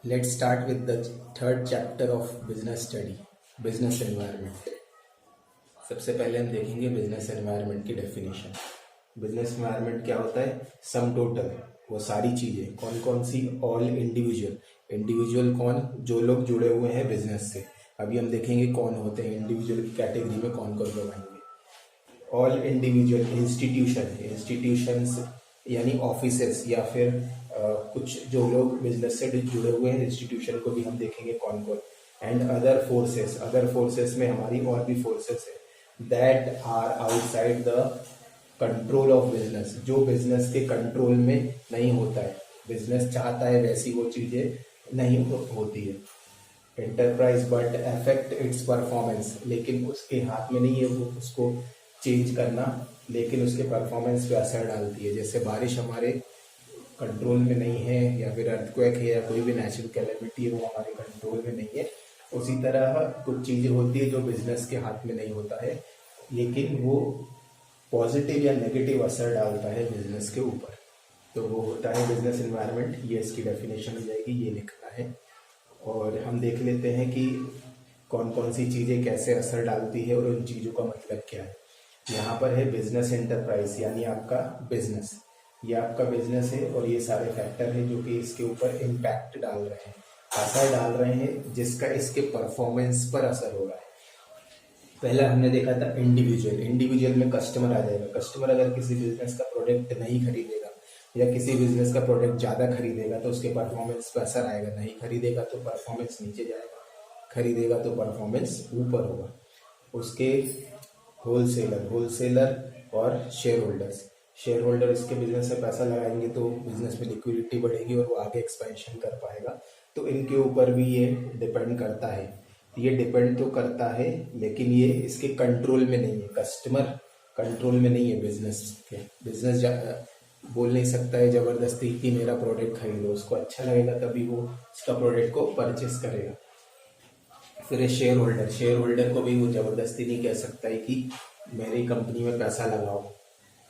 Let's start with the third chapter of business study, business environment. सबसे पहले हम देखेंगे बिजनेस एनवायरनमेंट की डेफिनेशन। बिजनेस एनवायरनमेंट क्या होता है? सम टोटल वो सारी चीजें, कौन कौन सी? All individual. इंडिविजुअल कौन? जो लोग जुड़े हुए हैं बिजनेस से। अभी हम देखेंगे कौन होते हैं इंडिविजुअल की कैटेगरी में, कौन कौन लोग आएंगे। All individual. इंस्टीट्यूशन, इंस्टीट्यूशंस यानी ऑफिसेस या फिर कुछ जो लोग बिजनेस से जुड़े हुए हैं इंस्टीट्यूशन को भी हम देखेंगे कौन कौन। And other forces, other forces में हमारी और भी फोर्सेस है that are outside the control of business, जो बिजनेस के कंट्रोल में नहीं होता है। बिजनेस चाहता है वैसी वो चीजें नहीं होती है। Enterprise but affect it's performance, लेकिन उसके हाथ में नहीं है वो उसको चेंज करना, लेकिन उसके परफॉर्मेंस पे असर डालती है। जैसे बारिश हमारे कंट्रोल में नहीं है, या फिर अर्थक्वेक है, या कोई भी नेचुरल कैलेमिटी है वो हमारे कंट्रोल में नहीं है। उसी तरह कुछ चीजें होती है जो बिजनेस के हाथ में नहीं होता है, लेकिन वो पॉजिटिव या नेगेटिव असर डालता है बिजनेस के ऊपर। तो वो होता है बिजनेस एनवायरनमेंट। ये इसकी डेफिनेशन हो जाएगी, ये लिखना है। और हम देख लेते हैं कि कौन कौन सी चीज़ें कैसे असर डालती है और उन चीज़ों का मतलब क्या है। यहाँ पर है बिजनेस एंटरप्राइज, यानी आपका बिजनेस। ये आपका बिजनेस है और ये सारे फैक्टर हैं जो कि इसके ऊपर इम्पैक्ट डाल रहे हैं, असर डाल रहे हैं, जिसका इसके परफॉर्मेंस पर असर हो रहा है। पहला हमने देखा था इंडिविजुअल। इंडिविजुअल में कस्टमर आ जाएगा। कस्टमर अगर किसी बिजनेस का प्रोडक्ट नहीं खरीदेगा या किसी बिजनेस का प्रोडक्ट ज़्यादा खरीदेगा तो उसके परफॉर्मेंस पर असर आएगा। नहीं खरीदेगा तो परफॉर्मेंस नीचे जाएगा, खरीदेगा तो परफॉर्मेंस ऊपर होगा। उसके होलसेलर, होलसेलर और शेयर होल्डर्स। शेयर होल्डर इसके बिजनेस में पैसा लगाएंगे तो बिजनेस में लिक्विडिटी बढ़ेगी और वो आगे एक्सपेंशन कर पाएगा। तो इनके ऊपर भी ये डिपेंड करता है। ये डिपेंड तो करता है लेकिन ये इसके कंट्रोल में नहीं है। कस्टमर कंट्रोल में नहीं है बिजनेस के। बिजनेस बोल नहीं सकता है जबरदस्ती कि मेरा प्रोडक्ट खरीदो। उसको अच्छा लगेगा तभी वो इसका प्रोडक्ट को परचेस करेगा। फिर शेयर होल्डर, शेयर होल्डर को भी वो जबरदस्ती नहीं कह सकता है कि मेरी कंपनी में पैसा लगाओ,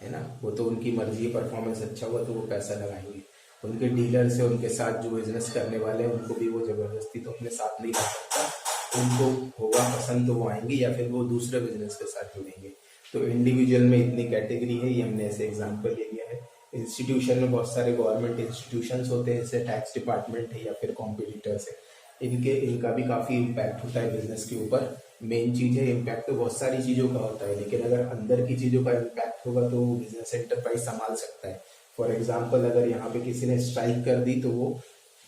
है ना। वो तो उनकी मर्जी है, परफॉर्मेंस अच्छा हुआ तो वो पैसा लगाएंगे। उनके डीलर से उनके साथ जो बिजनेस करने वाले हैं उनको भी वो जबरदस्ती तो अपने साथ नहीं ला सकता। उनको होगा पसंद तो वो आएंगे या फिर वो दूसरे बिजनेस के साथ जुड़ेंगे। तो इंडिविजुअल में इतनी कैटेगरी है, ये हमने ऐसे एग्जाम्पल ले लिया है। इंस्टीट्यूशन में बहुत सारे गवर्नमेंट इंस्टीट्यूशंस होते हैं, जैसे टैक्स डिपार्टमेंट है या फिर कॉम्पिटिटर्स है। इनका भी काफ़ी इम्पैक्ट होता है बिजनेस के ऊपर। मेन चीज़ है इम्पैक्ट तो बहुत सारी चीज़ों का होता है, लेकिन अगर अंदर की चीज़ों का इम्पैक्ट होगा तो बिजनेस एंटरप्राइज संभाल सकता है। फॉर एग्जाम्पल अगर यहाँ पे किसी ने स्ट्राइक कर दी तो वो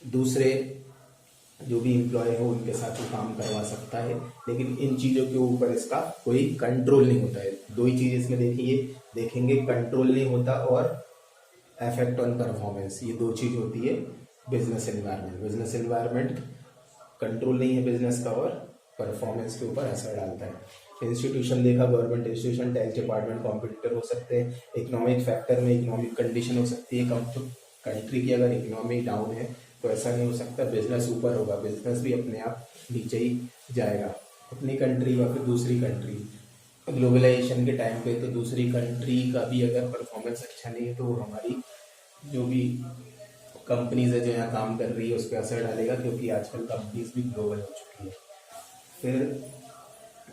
दूसरे जो भी एम्प्लॉय है उनके साथ वो काम करवा सकता है, लेकिन इन चीज़ों के ऊपर इसका कोई कंट्रोल नहीं होता है। दो ही चीज़ इसमें देखेंगे, कंट्रोल नहीं होता और इफेक्ट ऑन परफॉर्मेंस। ये दो चीज़ होती है business environment. Business environment control नहीं है बिजनेस का और परफॉर्मेंस के ऊपर असर डालता है। इंस्टीट्यूशन देखा, government institution, tax department, competitor हो सकते हैं। इकोनॉमिक फैक्टर में इकोनॉमिक कंडीशन हो सकती है। कंट्री की अगर इकोनॉमी डाउन है तो ऐसा नहीं हो सकता बिजनेस ऊपर होगा, बिजनेस भी अपने आप नीचे ही जाएगा। अपनी कंट्री या फिर दूसरी कंट्री, ग्लोबलाइजेशन के टाइम पे तो दूसरी कंट्री का भी अगर परफॉर्मेंस अच्छा नहीं है तो वो हमारी जो भी कंपनीज है जो यहाँ काम कर रही है उस पर असर डालेगा, क्योंकि आजकल कंपनीज भी ग्लोबल हो चुकी है। फिर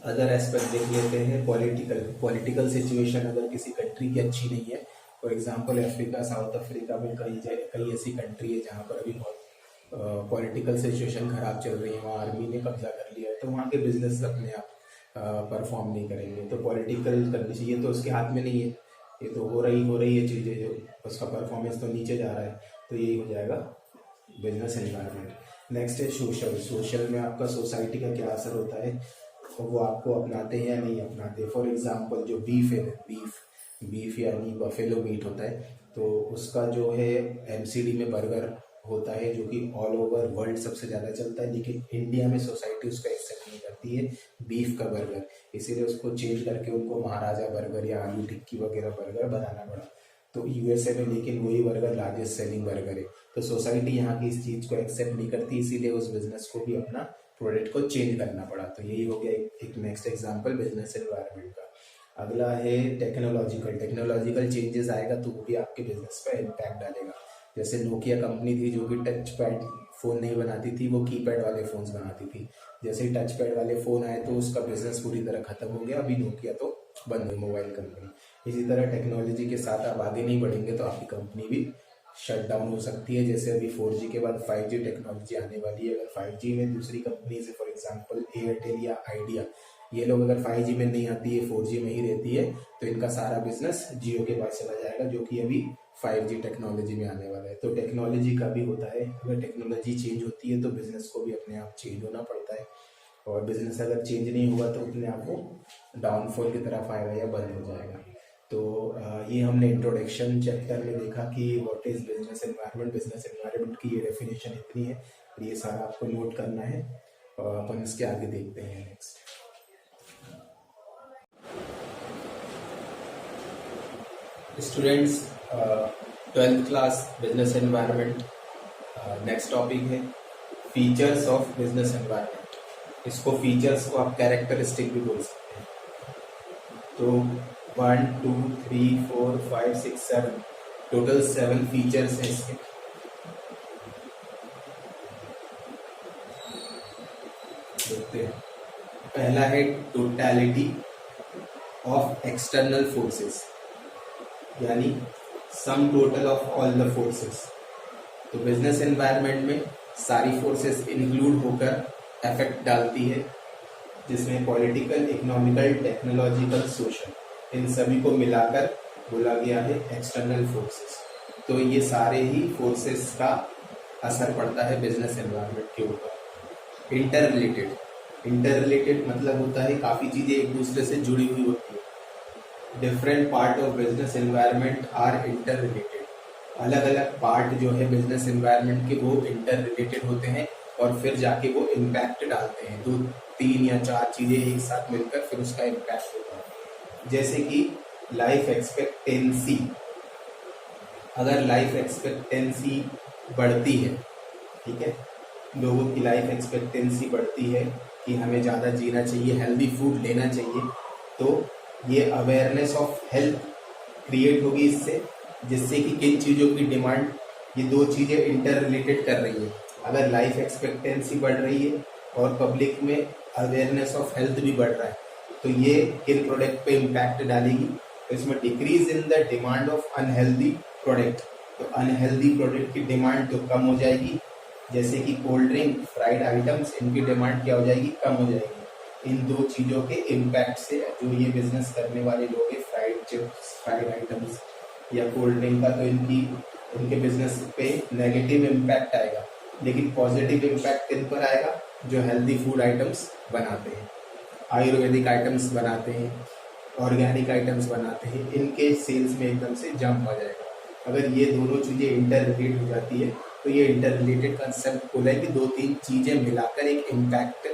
अदर एस्पेक्ट देख लेते हैं। पॉलिटिकल, पॉलिटिकल सिचुएशन अगर किसी कंट्री की अच्छी नहीं है, for example Africa, south Africa में कई ऐसी कंट्री है जहाँ पर अभी बहुत पॉलिटिकल सिचुएशन खराब चल रही है, वहाँ आर्मी ने कब्जा कर लिया है, तो वहाँ के बिजनेस अपने आप परफॉर्म नहीं करेंगे। तो पॉलिटिकल कंडीशन ये तो उसके हाथ में नहीं है, ये तो हो रही है चीज़ें, जो उसका परफॉर्मेंस तो नीचे जा रहा है। तो यही हो जाएगा बिजनेस एनवायरनमेंट। नेक्स्ट है सोशल। सोशल में आपका सोसाइटी का क्या असर होता है, तो वो आपको अपनाते हैं या नहीं अपनाते। फॉर एग्जांपल जो बीफ है, बीफ यानी बफेलो मीट होता है, तो उसका जो है एमसीडी में बर्गर होता है जो कि ऑल ओवर वर्ल्ड सबसे ज़्यादा चलता है, लेकिन इंडिया में सोसाइटी उसका एक्सेप्ट नहीं करती है बीफ का बर्गर। इसीलिए उसको चेंज करके उनको महाराजा बर्गर या आलू टिक्की वगैरह बर्गर बनाना पड़ा। तो यूएसए में लेकिन वही बर्गर लार्जेस्ट सेलिंग बर्गर है। तो सोसाइटी यहाँ की इस चीज़ को एक्सेप्ट नहीं करती, इसीलिए उस बिजनेस को भी अपना प्रोडक्ट को चेंज करना पड़ा। तो यही हो गया एक नेक्स्ट एग्जांपल बिजनेस एनवायरनमेंट का। अगला है टेक्नोलॉजिकल। टेक्नोलॉजिकल चेंजेस आएगा तो वो भी आपके बिजनेस पर इम्पैक्ट डालेगा। जैसे नोकिया कंपनी थी जो कि टच पैड फ़ोन नहीं बनाती थी, वो कीपैड वाले फ़ोन्स बनाती थी। जैसे ही टच पैड वाले फ़ोन आए तो उसका बिजनेस पूरी तरह ख़त्म हो गया। अभी नोकिया तो बंद हुई मोबाइल कंपनी। इसी तरह टेक्नोलॉजी के साथ आप आगे नहीं बढ़ेंगे तो आपकी कंपनी भी शट डाउन हो सकती है। जैसे अभी 4G के बाद 5G टेक्नोलॉजी आने वाली है। अगर 5G में दूसरी कंपनी से फॉर एग्जांपल एयरटेल या आइडिया, ये लोग अगर 5G में नहीं आती है, 4G में ही रहती है, तो इनका सारा बिजनेस जियो के पास चला जाएगा, जो कि अभी 5G टेक्नोलॉजी में आने वाला है। तो टेक्नोलॉजी का भी होता है, अगर टेक्नोलॉजी चेंज होती है तो बिजनेस को भी अपने आप चेंज होना पड़ता है, और बिजनेस अगर चेंज नहीं हुआ तो अपने आप वो डाउनफॉल की तरफ आएगा या बंद हो जाएगा। तो ये हमने इंट्रोडक्शन चैप्टर में देखा कि what is business environment. Business environment की ये डेफिनेशन इतनी है, ये सारा आपको नोट करना है और अपन इसके आगे देखते हैं next. Students, 12th class business environment, next topic है फीचर्स ऑफ बिजनेस एनवायरनमेंट। इसको फीचर्स को आप कैरेक्टरिस्टिक भी बोल सकते हैं। तो 1 2 3 4 5 6 7 टोटल 7 फीचर्स हैं इसके। देखते हैं, पहला है टोटलिटी ऑफ एक्सटर्नल फोर्सेस, यानी sum total of all the forces. तो बिजनेस एनवायरनमेंट में सारी फोर्सेस इंक्लूड होकर इफेक्ट डालती है, जिसमें पॉलिटिकल, इकोनॉमिकल, टेक्नोलॉजिकल, सोशल, इन सभी को मिलाकर बोला गया है एक्सटर्नल फोर्सेस। तो ये सारे ही फोर्सेस का असर पड़ता है बिजनेस एनवायरनमेंट के ऊपर। इंटर रिलेटेड मतलब होता है काफ़ी चीज़ें एक दूसरे से जुड़ी हुई होती है। Different part of business environment are inter related. अलग अलग पार्ट जो है बिजनेस एनवायरनमेंट के वो इंटर रिलेटेड होते हैं और फिर जाके वो इम्पैक्ट डालते हैं। 2 3 या 4 चीज़ें एक साथ मिलकर फिर उसका इम्पैक्ट होता है। जैसे कि लाइफ एक्सपेक्टेंसी, अगर लाइफ एक्सपेक्टेंसी बढ़ती है, ठीक है, लोगों की लाइफ एक्सपेक्टेंसी बढ़ती है कि हमें ज़्यादा जीना चाहिए, हेल्दी फूड लेना चाहिए, तो ये अवेयरनेस ऑफ हेल्थ क्रिएट होगी इससे, जिससे कि किन चीज़ों की डिमांड, ये 2 चीज़ें इंटर रिलेटेड कर रही है। अगर लाइफ एक्सपेक्टेंसी बढ़ रही है और पब्लिक में अवेयरनेस ऑफ हेल्थ भी बढ़ रहा है, तो ये किन प्रोडक्ट पे इम्पैक्ट डालेगी, तो इसमें decrease in the demand of unhealthy product. तो अनहेल्दी प्रोडक्ट की डिमांड तो कम हो जाएगी, जैसे कि कोल्ड ड्रिंक, फ्राइड आइटम्स, इनकी डिमांड क्या हो जाएगी, कम हो जाएगी। इन 2 चीज़ों के इम्पैक्ट से जो ये बिजनेस करने वाले लोग हैं, फ्राइड चिप्स, फ्राइड आइटम्स या कोल्ड ड्रिंक का, तो इनके बिजनेस पे नेगेटिव इम्पैक्ट आएगा। लेकिन पॉजिटिव इम्पैक्ट किन पर आएगा, जो हेल्दी फूड आइटम्स बनाते हैं, आयुर्वेदिक आइटम्स बनाते हैं, ऑर्गेनिक आइटम्स बनाते हैं, इनके सेल्स में एकदम से जंप आ जाएगा। अगर ये दोनों चीज़ें इंटर रिलेटेड हो जाती है, तो ये इंटर रिलेटेड कंसेप्ट बोला है कि 2-3 चीज़ें मिलाकर एक इम्पैक्ट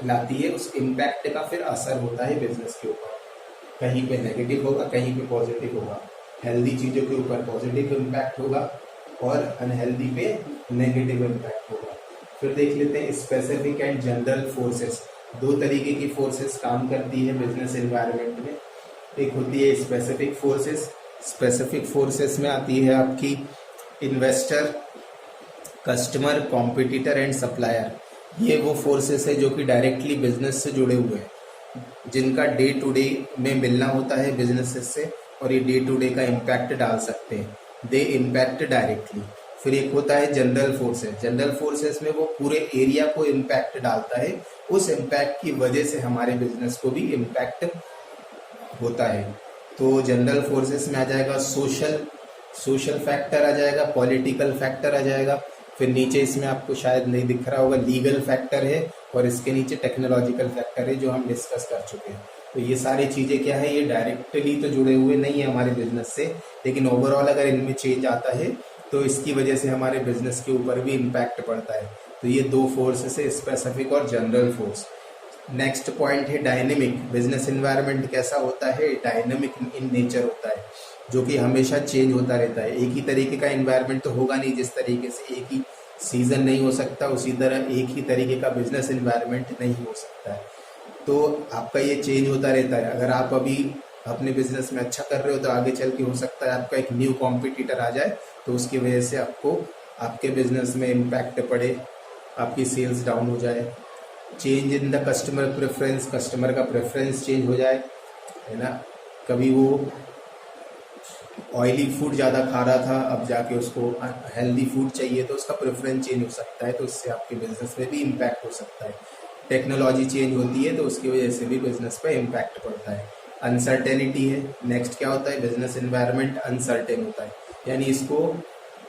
लाती है। उस इम्पैक्ट का फिर असर होता है बिजनेस के ऊपर, कहीं पे नेगेटिव होगा, कहीं पे पॉजिटिव होगा। हेल्दी चीज़ों के ऊपर पॉजिटिव इम्पैक्ट होगा और अनहेल्दी पे नेगेटिव इम्पैक्ट होगा। फिर देख लेते हैं स्पेसिफिक एंड जनरल फोर्सेस। 2 तरीके की फोर्सेस काम करती है बिजनेस एनवायरनमेंट में। एक होती है स्पेसिफिक फोर्सेस। स्पेसिफिक फोर्सेस में आती है आपकी investor, customer, competitor and supplier. ये वो फोर्सेस है जो कि डायरेक्टली बिजनेस से जुड़े हुए हैं, जिनका डे टू डे में मिलना होता है बिजनेसेस से, और ये डे टू डे का इम्पैक्ट डाल सकते हैं। दे इम्पैक्ट डायरेक्टली। फिर एक होता है जनरल फोर्सेस। जनरल फोर्सेस में वो पूरे एरिया को इम्पैक्ट डालता है, उस इम्पैक्ट की वजह से हमारे बिजनेस को भी इम्पैक्ट होता है। तो जनरल फोर्सेस में आ जाएगा सोशल फैक्टर आ जाएगा, पॉलिटिकल फैक्टर आ जाएगा, फिर नीचे इसमें आपको शायद नहीं दिख रहा होगा लीगल फैक्टर है, और इसके नीचे टेक्नोलॉजिकल फैक्टर है जो हम डिस्कस कर चुके हैं। तो ये सारी चीज़ें क्या है, ये डायरेक्टली तो जुड़े हुए नहीं है हमारे बिजनेस से, लेकिन ओवरऑल अगर इनमें चेंज आता है तो इसकी वजह से हमारे बिजनेस के ऊपर भी इम्पैक्ट पड़ता है। तो ये 2 फोर्सेस है, स्पेसिफिक और जनरल फोर्स। नेक्स्ट पॉइंट है डायनेमिक। बिजनेस एनवायरनमेंट कैसा होता है, डायनेमिक इन नेचर होता है, जो कि हमेशा चेंज होता रहता है। एक ही तरीके का एनवायरनमेंट तो होगा नहीं, जिस तरीके से एक ही सीजन नहीं हो सकता, उसी तरह एक ही तरीके का बिजनेस एनवायरनमेंट नहीं हो सकता है। तो आपका ये चेंज होता रहता है। अगर आप अभी अपने बिजनेस में अच्छा कर रहे हो तो आगे चल के हो सकता है आपका एक न्यू कॉम्पिटिटर आ जाए, तो उसकी वजह से आपको आपके बिजनेस में इम्पैक्ट पड़े, आपकी सेल्स डाउन हो जाए। Change in the customer preference, customer का प्रेफरेंस चेंज हो जाए, है ना। कभी वो ऑयली फूड ज़्यादा खा रहा था, अब जाके उसको हेल्दी फूड चाहिए, तो उसका प्रेफरेंस चेंज हो सकता है, तो इससे आपके बिजनेस में भी इम्पैक्ट हो सकता है। टेक्नोलॉजी चेंज होती है तो उसकी वजह से भी बिजनेस पे इम्पैक्ट पड़ता है। अनसर्टेनिटी है नेक्स्ट, क्या होता है, बिजनेस इन्वायरमेंट अनसर्टेन होता है, यानी इसको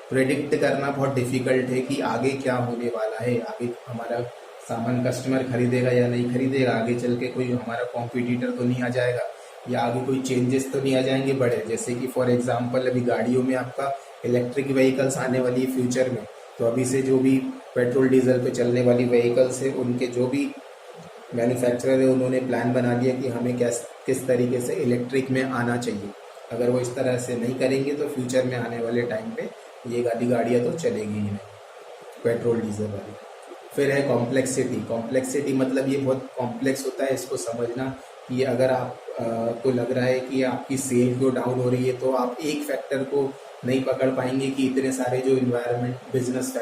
प्रेडिक्ट करना बहुत डिफिकल्ट है कि आगे क्या होने वाला है, आगे हमारा सामान कस्टमर खरीदेगा या नहीं खरीदेगा, आगे चल के कोई हमारा कॉम्पिटिटर तो नहीं आ जाएगा, या आगे कोई चेंजेस तो नहीं आ जाएंगे बड़े। जैसे कि फॉर एग्जांपल अभी गाड़ियों में आपका इलेक्ट्रिक व्हीकल्स आने वाली है फ्यूचर में, तो अभी से जो भी पेट्रोल डीजल पे चलने वाली व्हीकल्स है उनके जो भी मैन्युफैक्चरर है उन्होंने प्लान बना लिया कि हमें किस तरीके से इलेक्ट्रिक में आना चाहिए। अगर वो इस तरह से नहीं करेंगे तो फ्यूचर में आने वाले टाइम पे ये गाड़ियाँ तो चलेगी ही नहीं, पेट्रोल डीजल वाली। फिर है कॉम्प्लेक्सिटी। कॉम्प्लेक्सिटी मतलब ये बहुत कॉम्प्लेक्स होता है, इसको समझना कि अगर आप को लग रहा है कि आपकी सेल जो डाउन हो रही है तो आप एक फैक्टर को नहीं पकड़ पाएंगे कि इतने सारे जो बिजनेस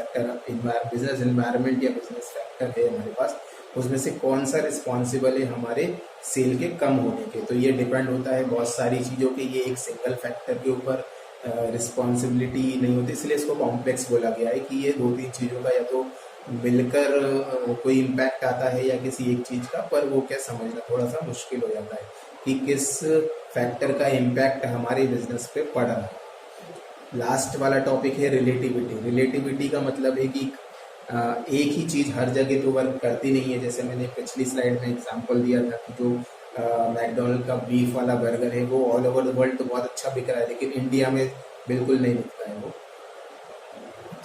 इन्वायरमेंट या बिजनेस फैक्टर है हमारे पास, उसमें से कौन सा रिस्पॉन्सिबल है हमारे सेल के कम होने के। तो ये डिपेंड होता है बहुत सारी चीज़ों के, ये एक सिंगल फैक्टर के ऊपर रिस्पॉन्सिबिलिटी नहीं होती, इसलिए इसको कॉम्प्लेक्स बोला गया है कि ये 2-3 चीज़ों का या तो मिलकर कोई इम्पैक्ट आता है या किसी एक चीज़ का, पर वो क्या समझना थोड़ा सा मुश्किल हो जाता है कि किस फैक्टर का इम्पैक्ट हमारे बिजनेस पे पड़ रहा है। लास्ट वाला टॉपिक है रिलेटिविटी। रिलेटिविटी का मतलब है कि एक ही चीज़ हर जगह तो वर्क करती नहीं है। जैसे मैंने पिछली स्लाइड में एग्जांपल दिया था कि जो मैकडोनल्ड का बीफ वाला बर्गर है वो ऑल ओवर द वर्ल्ड तो बहुत अच्छा बिक रहा है, लेकिन इंडिया में बिल्कुल नहीं बिकता है वो।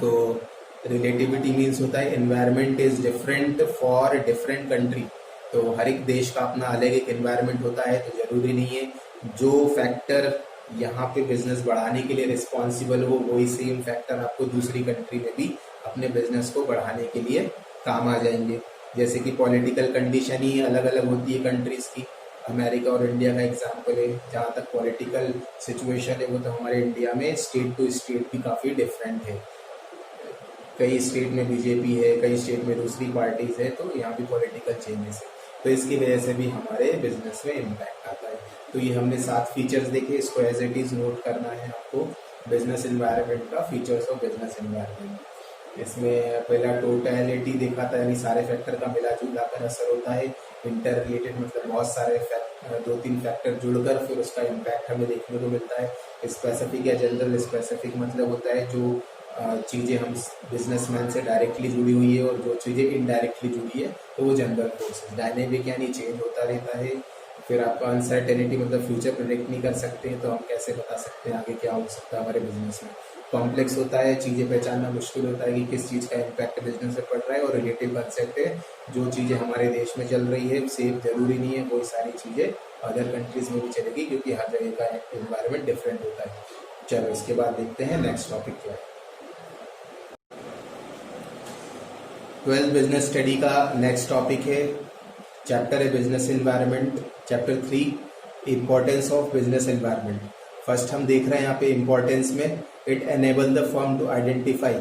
तो रिलेटिविटी मीन्स होता है environment is different for different country. तो हर एक देश का अपना अलग एक एनवायरनमेंट होता है, तो जरूरी नहीं है जो फैक्टर यहाँ पे बिजनेस बढ़ाने के लिए रिस्पॉन्सिबल हो वही सेम फैक्टर आपको दूसरी कंट्री में भी अपने बिजनेस को बढ़ाने के लिए काम आ जाएंगे। जैसे कि पॉलिटिकल कंडीशन ही अलग अलग होती है कंट्रीज की। अमेरिका और इंडिया का एग्जाम्पल है, जहाँ तक पॉलिटिकल सिचुएशन है वो तो हमारे इंडिया में स्टेट टू स्टेट भी काफ़ी डिफरेंट है। कई स्टेट में बीजेपी है, कई स्टेट में दूसरी पार्टीज है, तो यहाँ भी पॉलिटिकल चेंजेस है, तो इसकी वजह से भी हमारे बिजनेस में इम्पैक्ट आता है। तो ये हमने 7 फीचर्स देखे, इसको एज इट इज नोट करना है आपको। बिजनेस एनवायरनमेंट का फीचर्स ऑफ बिजनेस एनवायरनमेंट, इसमें पहला टोटलिटी देखा था, यानी सारे फैक्टर का मिला जुला कर असर होता है। इंटर रिलेटेड मतलब बहुत सारे 2-3 फैक्टर जुड़कर फिर उसका इम्पैक्ट हमें देखने को मिलता है। स्पेसिफिक या जनरल। स्पेसिफिक मतलब होता है जो चीज़ें हम बिजनेसमैन से डायरेक्टली जुड़ी हुई है, और जो चीज़ें इनडायरेक्टली जुड़ी है तो वो जनरल फोर्सेस। डायनेमिक यानी चेंज होता रहता है। फिर आपका अनसर्टेनिटी मतलब फ्यूचर प्रेडिक्ट नहीं कर सकते, तो हम कैसे बता सकते हैं आगे क्या हो सकता है हमारे बिजनेस में। कॉम्प्लेक्स होता है, चीज़ें पहचानना मुश्किल होता है कि किस चीज़ का इम्पैक्ट बिजनेस में पड़ रहा है। और रिलेटिव कंसेप्ट है, जो चीज़ें हमारे देश में चल रही है सेम जरूरी नहीं है कोई सारी चीज़ें अदर कंट्रीज में भी चलेगी, क्योंकि हर जगह का एनवायरनमेंट डिफरेंट होता है। चलो इसके बाद देखते हैं नेक्स्ट टॉपिक क्या है। 12th बिजनेस स्टडी का नेक्स्ट टॉपिक है, चैप्टर है business environment, chapter 3 importance of business environment. First हम देख रहे हैं यहाँ पे इंपॉर्टेंस में, it enable the firm to identify,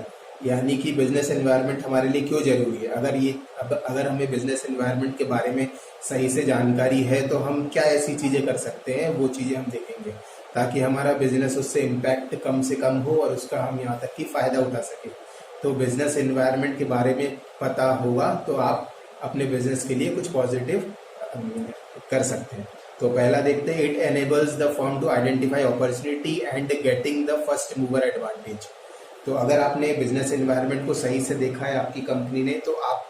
यानी कि बिजनेस एनवायरनमेंट हमारे लिए क्यों जरूरी है। अगर हमें बिजनेस एनवायरनमेंट के बारे में सही से जानकारी है तो हम क्या ऐसी चीज़ें कर सकते हैं, वो चीज़ें हम देखेंगे ताकि हमारा बिजनेस उससे इम्पैक्ट कम से कम हो और उसका हम यहाँ तक कि फ़ायदा उठा सकें। तो बिजनेस एनवायरनमेंट के बारे में पता होगा तो आप अपने बिजनेस के लिए कुछ पॉजिटिव कर सकते हैं। तो पहला देखते हैं, it enables the firm to identify opportunity and getting the first mover advantage. तो अगर आपने बिजनेस एनवायरनमेंट को सही से देखा है आपकी कंपनी ने, तो आप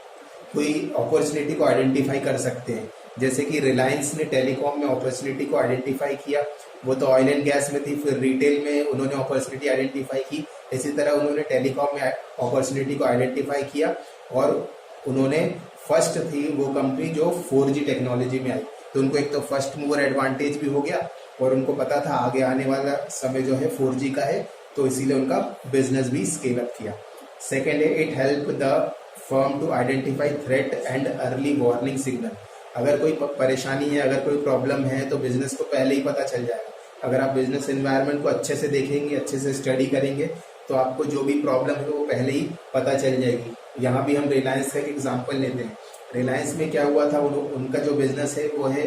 कोई अपॉर्चुनिटी को आइडेंटिफाई कर सकते हैं। जैसे कि रिलायंस ने टेलीकॉम में अपॉर्चुनिटी को आइडेंटिफाई किया, वो तो ऑयल एंड गैस में थी, फिर रिटेल में उन्होंने अपॉर्चुनिटी आइडेंटिफाई की। इसी तरह उन्होंने टेलीकॉम में अपॉर्चुनिटी को आइडेंटिफाई किया और उन्होंने फर्स्ट थी वो कंपनी जो 4G टेक्नोलॉजी में आई, तो उनको एक तो फर्स्ट मूवर एडवांटेज भी हो गया और उनको पता था आगे आने वाला समय जो है 4G का है, तो इसीलिए उनका बिजनेस भी स्केल अप किया। सेकेंड है, it help the firm to identify threat and early warning signal. अगर कोई परेशानी है, अगर कोई प्रॉब्लम है तो बिजनेस को पहले ही पता चल जाएगा। अगर आप बिजनेस एनवायरनमेंट को अच्छे से देखेंगे, अच्छे से स्टडी करेंगे, तो आपको जो भी प्रॉब्लम है वो पहले ही पता चल जाएगी। यहाँ भी हम रिलायंस का एक एग्जाम्पल लेते हैं। रिलायंस में क्या हुआ था, उनका जो बिजनेस है वो है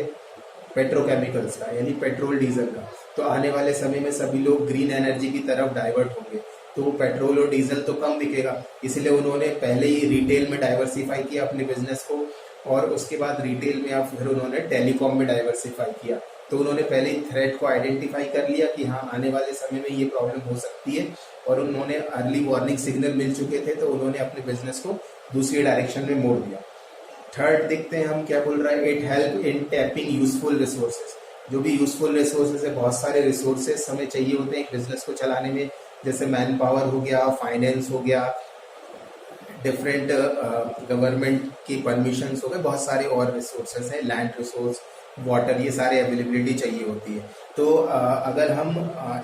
पेट्रोकेमिकल्स का, यानी पेट्रोल डीजल का। तो आने वाले समय में सभी लोग ग्रीन एनर्जी की तरफ डाइवर्ट होंगे, तो पेट्रोल और डीजल तो कम बिकेगा, इसलिए उन्होंने पहले ही रिटेल में डाइवर्सिफाई किया अपने बिजनेस को, और उसके बाद रिटेल में अब फिर उन्होंने टेलीकॉम में डाइवर्सिफाई किया। तो उन्होंने पहले ही थ्रेट को आइडेंटिफाई कर लिया कि हाँ आने वाले समय में ये प्रॉब्लम हो सकती है, और उन्होंने अर्ली वार्निंग सिग्नल मिल चुके थे, तो उन्होंने अपने बिजनेस को दूसरी डायरेक्शन में मोड़ दिया। थर्ड देखते हैं हम क्या बोल रहा है, it help in tapping useful resources. जो भी यूजफुल रिसोर्सेज है, बहुत सारे रिसोर्सेज हमें चाहिए होते हैं एक बिजनेस को चलाने में, जैसे मैन पावर हो गया, फाइनेंस हो गया, डिफरेंट गवर्नमेंट की परमिशंस हो गए, बहुत सारे और रिसोर्सेज हैं, लैंड रिसोर्स, वाटर, ये सारे अवेलेबिलिटी चाहिए होती है। तो अगर हम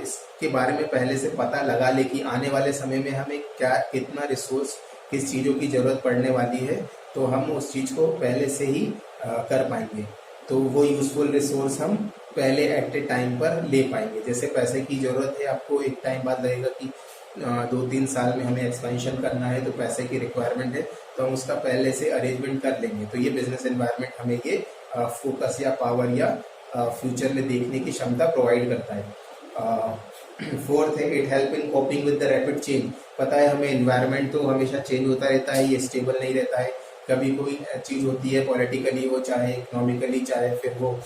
इसके बारे में पहले से पता लगा ले कि आने वाले समय में हमें क्या कितना रिसोर्स किस चीज़ों की ज़रूरत पड़ने वाली है, तो हम उस चीज़ को पहले से ही कर पाएंगे। तो वो यूजफुल रिसोर्स हम पहले एट ए टाइम पर ले पाएंगे। जैसे पैसे की ज़रूरत है, आपको एक टाइम बाद लगेगा कि 2-3 साल में हमें एक्सपेंशन करना है, तो पैसे की रिक्वायरमेंट है, तो हम उसका पहले से अरेंजमेंट कर लेंगे। तो ये बिजनेस एनवायरनमेंट हमें ये फोकस या पावर या फ्यूचर में देखने की क्षमता प्रोवाइड करता है। फोर्थ है, it help in coping with the rapid change. पता है हमें एनवायरनमेंट तो हमेशा चेंज होता रहता है, ये स्टेबल नहीं रहता है। कभी कोई चीज़ होती है पॉलिटिकली हो, चाहे इकोनॉमिकली, चाहे फिर वो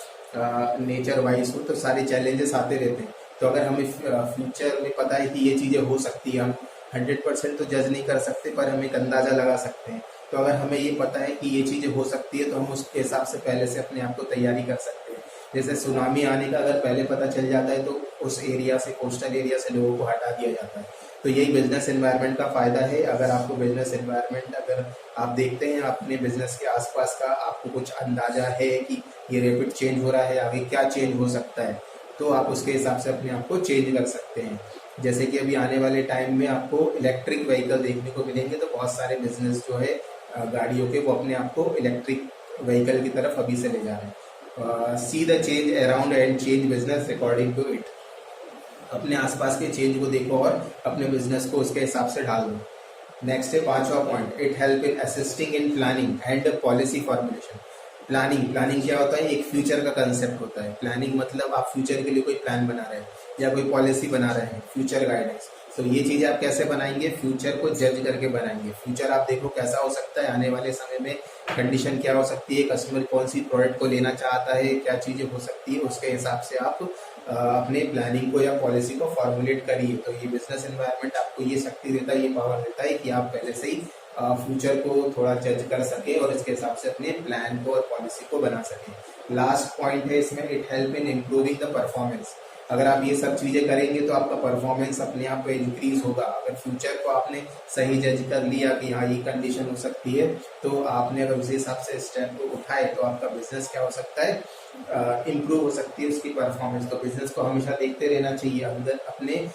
नेचर वाइज हो, तो सारे चैलेंजेस आते रहते हैं। तो अगर हमें फ्यूचर में पता है कि ये चीज़ें हो सकती है, हम 100% तो जज नहीं कर सकते, पर हम एक अंदाज़ा लगा सकते हैं। तो अगर हमें ये पता है कि ये चीज़ें हो सकती है, तो हम उसके हिसाब से पहले से अपने आप को तैयारी कर सकते हैं। जैसे सुनामी आने का अगर पहले पता चल जाता है, तो उस एरिया से, कोस्टल एरिया से लोगों को हटा दिया जाता है। तो यही बिजनेस एनवायरनमेंट का फ़ायदा है। अगर आपको बिजनेस एनवायरनमेंट, अगर आप देखते हैं अपने बिजनेस के आसपास का, आपको कुछ अंदाजा है कि ये रैपिड चेंज हो रहा है, आगे क्या चेंज हो सकता है, तो आप उसके हिसाब से अपने आप को चेंज कर सकते हैं। जैसे कि अभी आने वाले टाइम में आपको इलेक्ट्रिक व्हीकल देखने को मिलेंगे, तो बहुत सारे बिजनेस जो है गाड़ियों के, वो अपने आप को इलेक्ट्रिक व्हीकल की तरफ अभी से ले जा रहे हैं। See the change around and change business according to it. अपने आसपास के चेंज को देखो और अपने बिजनेस को उसके हिसाब से ढाल दो। नेक्स्ट है 5वां point, it help in assisting in planning and policy formulation. Planning क्या होता है, एक फ्यूचर का कंसेप्ट होता है। प्लानिंग मतलब आप फ्यूचर के लिए कोई प्लान बना रहे हैं या कोई पॉलिसी बना रहे हैं, फ्यूचर गाइडेंस। तो ये चीजें आप कैसे बनाएंगे, फ्यूचर को जज करके बनाएंगे। फ्यूचर आप देखो कैसा हो सकता है, आने वाले समय में कंडीशन क्या हो सकती है, कस्टमर कौन सी प्रोडक्ट को लेना चाहता है, क्या चीजें हो सकती है, उसके हिसाब से आप अपने प्लानिंग को या पॉलिसी को फॉर्मुलेट करिए। तो ये बिजनेस एनवायरनमेंट आपको ये शक्ति देता है, ये पावर देता है कि आप पहले से ही फ्यूचर को थोड़ा जज कर सके और इसके हिसाब से अपने प्लान को और पॉलिसी को बना सके। लास्ट पॉइंट है इसमें, it help in improving the performance. अगर आप ये सब चीजें करेंगे तो आपका परफॉर्मेंस अपने आप पे इंक्रीज होगा। अगर फ्यूचर को आपने सही जज कर लिया कि हाँ ये कंडीशन हो सकती है, तो आपने अगर उसी हिसाब से स्टेप को उठाए, तो आपका बिजनेस क्या हो सकता है, इम्प्रूव हो सकती है उसकी परफॉर्मेंस। तो बिजनेस को हमेशा देखते रहना चाहिए, अंदर अपने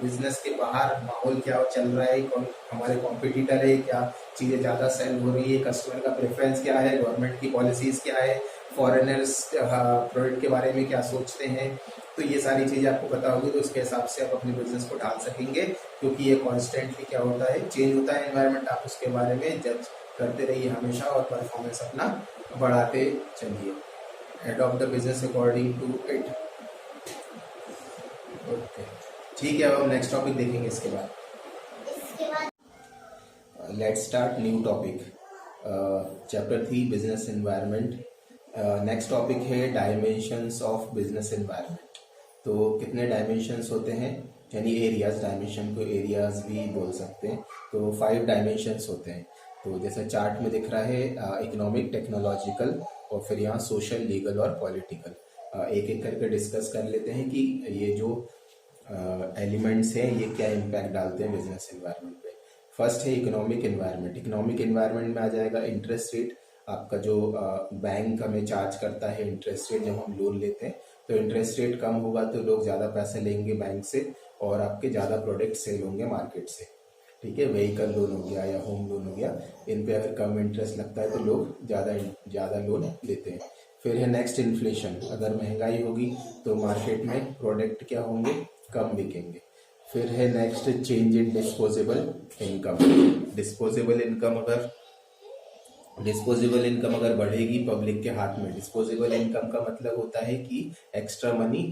बिजनेस के बाहर माहौल क्या चल रहा है, कौन हमारे कॉम्पिटिटर है, क्या चीज़ें ज़्यादा सेल हो रही है, कस्टमर का प्रेफरेंस क्या है, गवर्नमेंट की पॉलिसीज़ क्या है, फॉरेनर्स प्रोडक्ट के बारे में क्या सोचते हैं। तो ये सारी चीज़ें आपको पता होगी, तो उसके हिसाब से आप अपने बिजनेस को ढाल सकेंगे, क्योंकि ये कॉन्स्टेंटली क्या होता है, चेंज होता है एनवायरनमेंट। आप उसके बारे में जज करते रहिए हमेशा और परफॉर्मेंस अपना बढ़ाते चलिए। Adopt the business according to it. Okay, ठीक है, अब हम नेक्स्ट टॉपिक देखेंगे इसके बाद। Let's start new topic, chapter 3 business environment. Next topic है डायमेंशंस ऑफ बिजनेस एनवायरनमेंट। तो कितने डायमेंशंस होते हैं, यानी एरियाज, डायमेंशन को एरियाज भी बोल सकते हैं। तो 5 डायमेंशंस होते हैं। तो जैसा चार्ट में दिख रहा है, इकोनॉमिक, टेक्नोलॉजिकल, और फिर यहाँ सोशल, लीगल और पॉलिटिकल। एक एक करके डिस्कस कर लेते हैं कि ये जो एलिमेंट्स हैं ये क्या इम्पैक्ट डालते हैं बिजनेस एनवायरनमेंट पे। फर्स्ट है इकोनॉमिक एनवायरनमेंट। इकोनॉमिक एनवायरनमेंट में आ जाएगा इंटरेस्ट रेट, आपका जो बैंक हमें चार्ज करता है इंटरेस्ट रेट जब हम लोन लेते हैं। तो इंटरेस्ट रेट कम होगा तो लोग ज़्यादा पैसे लेंगे बैंक से और आपके ज़्यादा प्रोडक्ट सेल होंगे मार्केट से। ठीक है, व्हीकल लोन हो गया या होम लोन हो गया, इन पे अगर कम इंटरेस्ट लगता है तो लोग ज़्यादा लोन लेते हैं। फिर है नेक्स्ट इन्फ्लेशन। अगर महंगाई होगी तो मार्केट में प्रोडक्ट क्या होंगे, कम बिकेंगे। फिर है next change in disposable income. Disposable income अगर डिस्पोजेबल इनकम अगर बढ़ेगी पब्लिक के हाथ में, डिस्पोजेबल इनकम का मतलब होता है कि एक्स्ट्रा मनी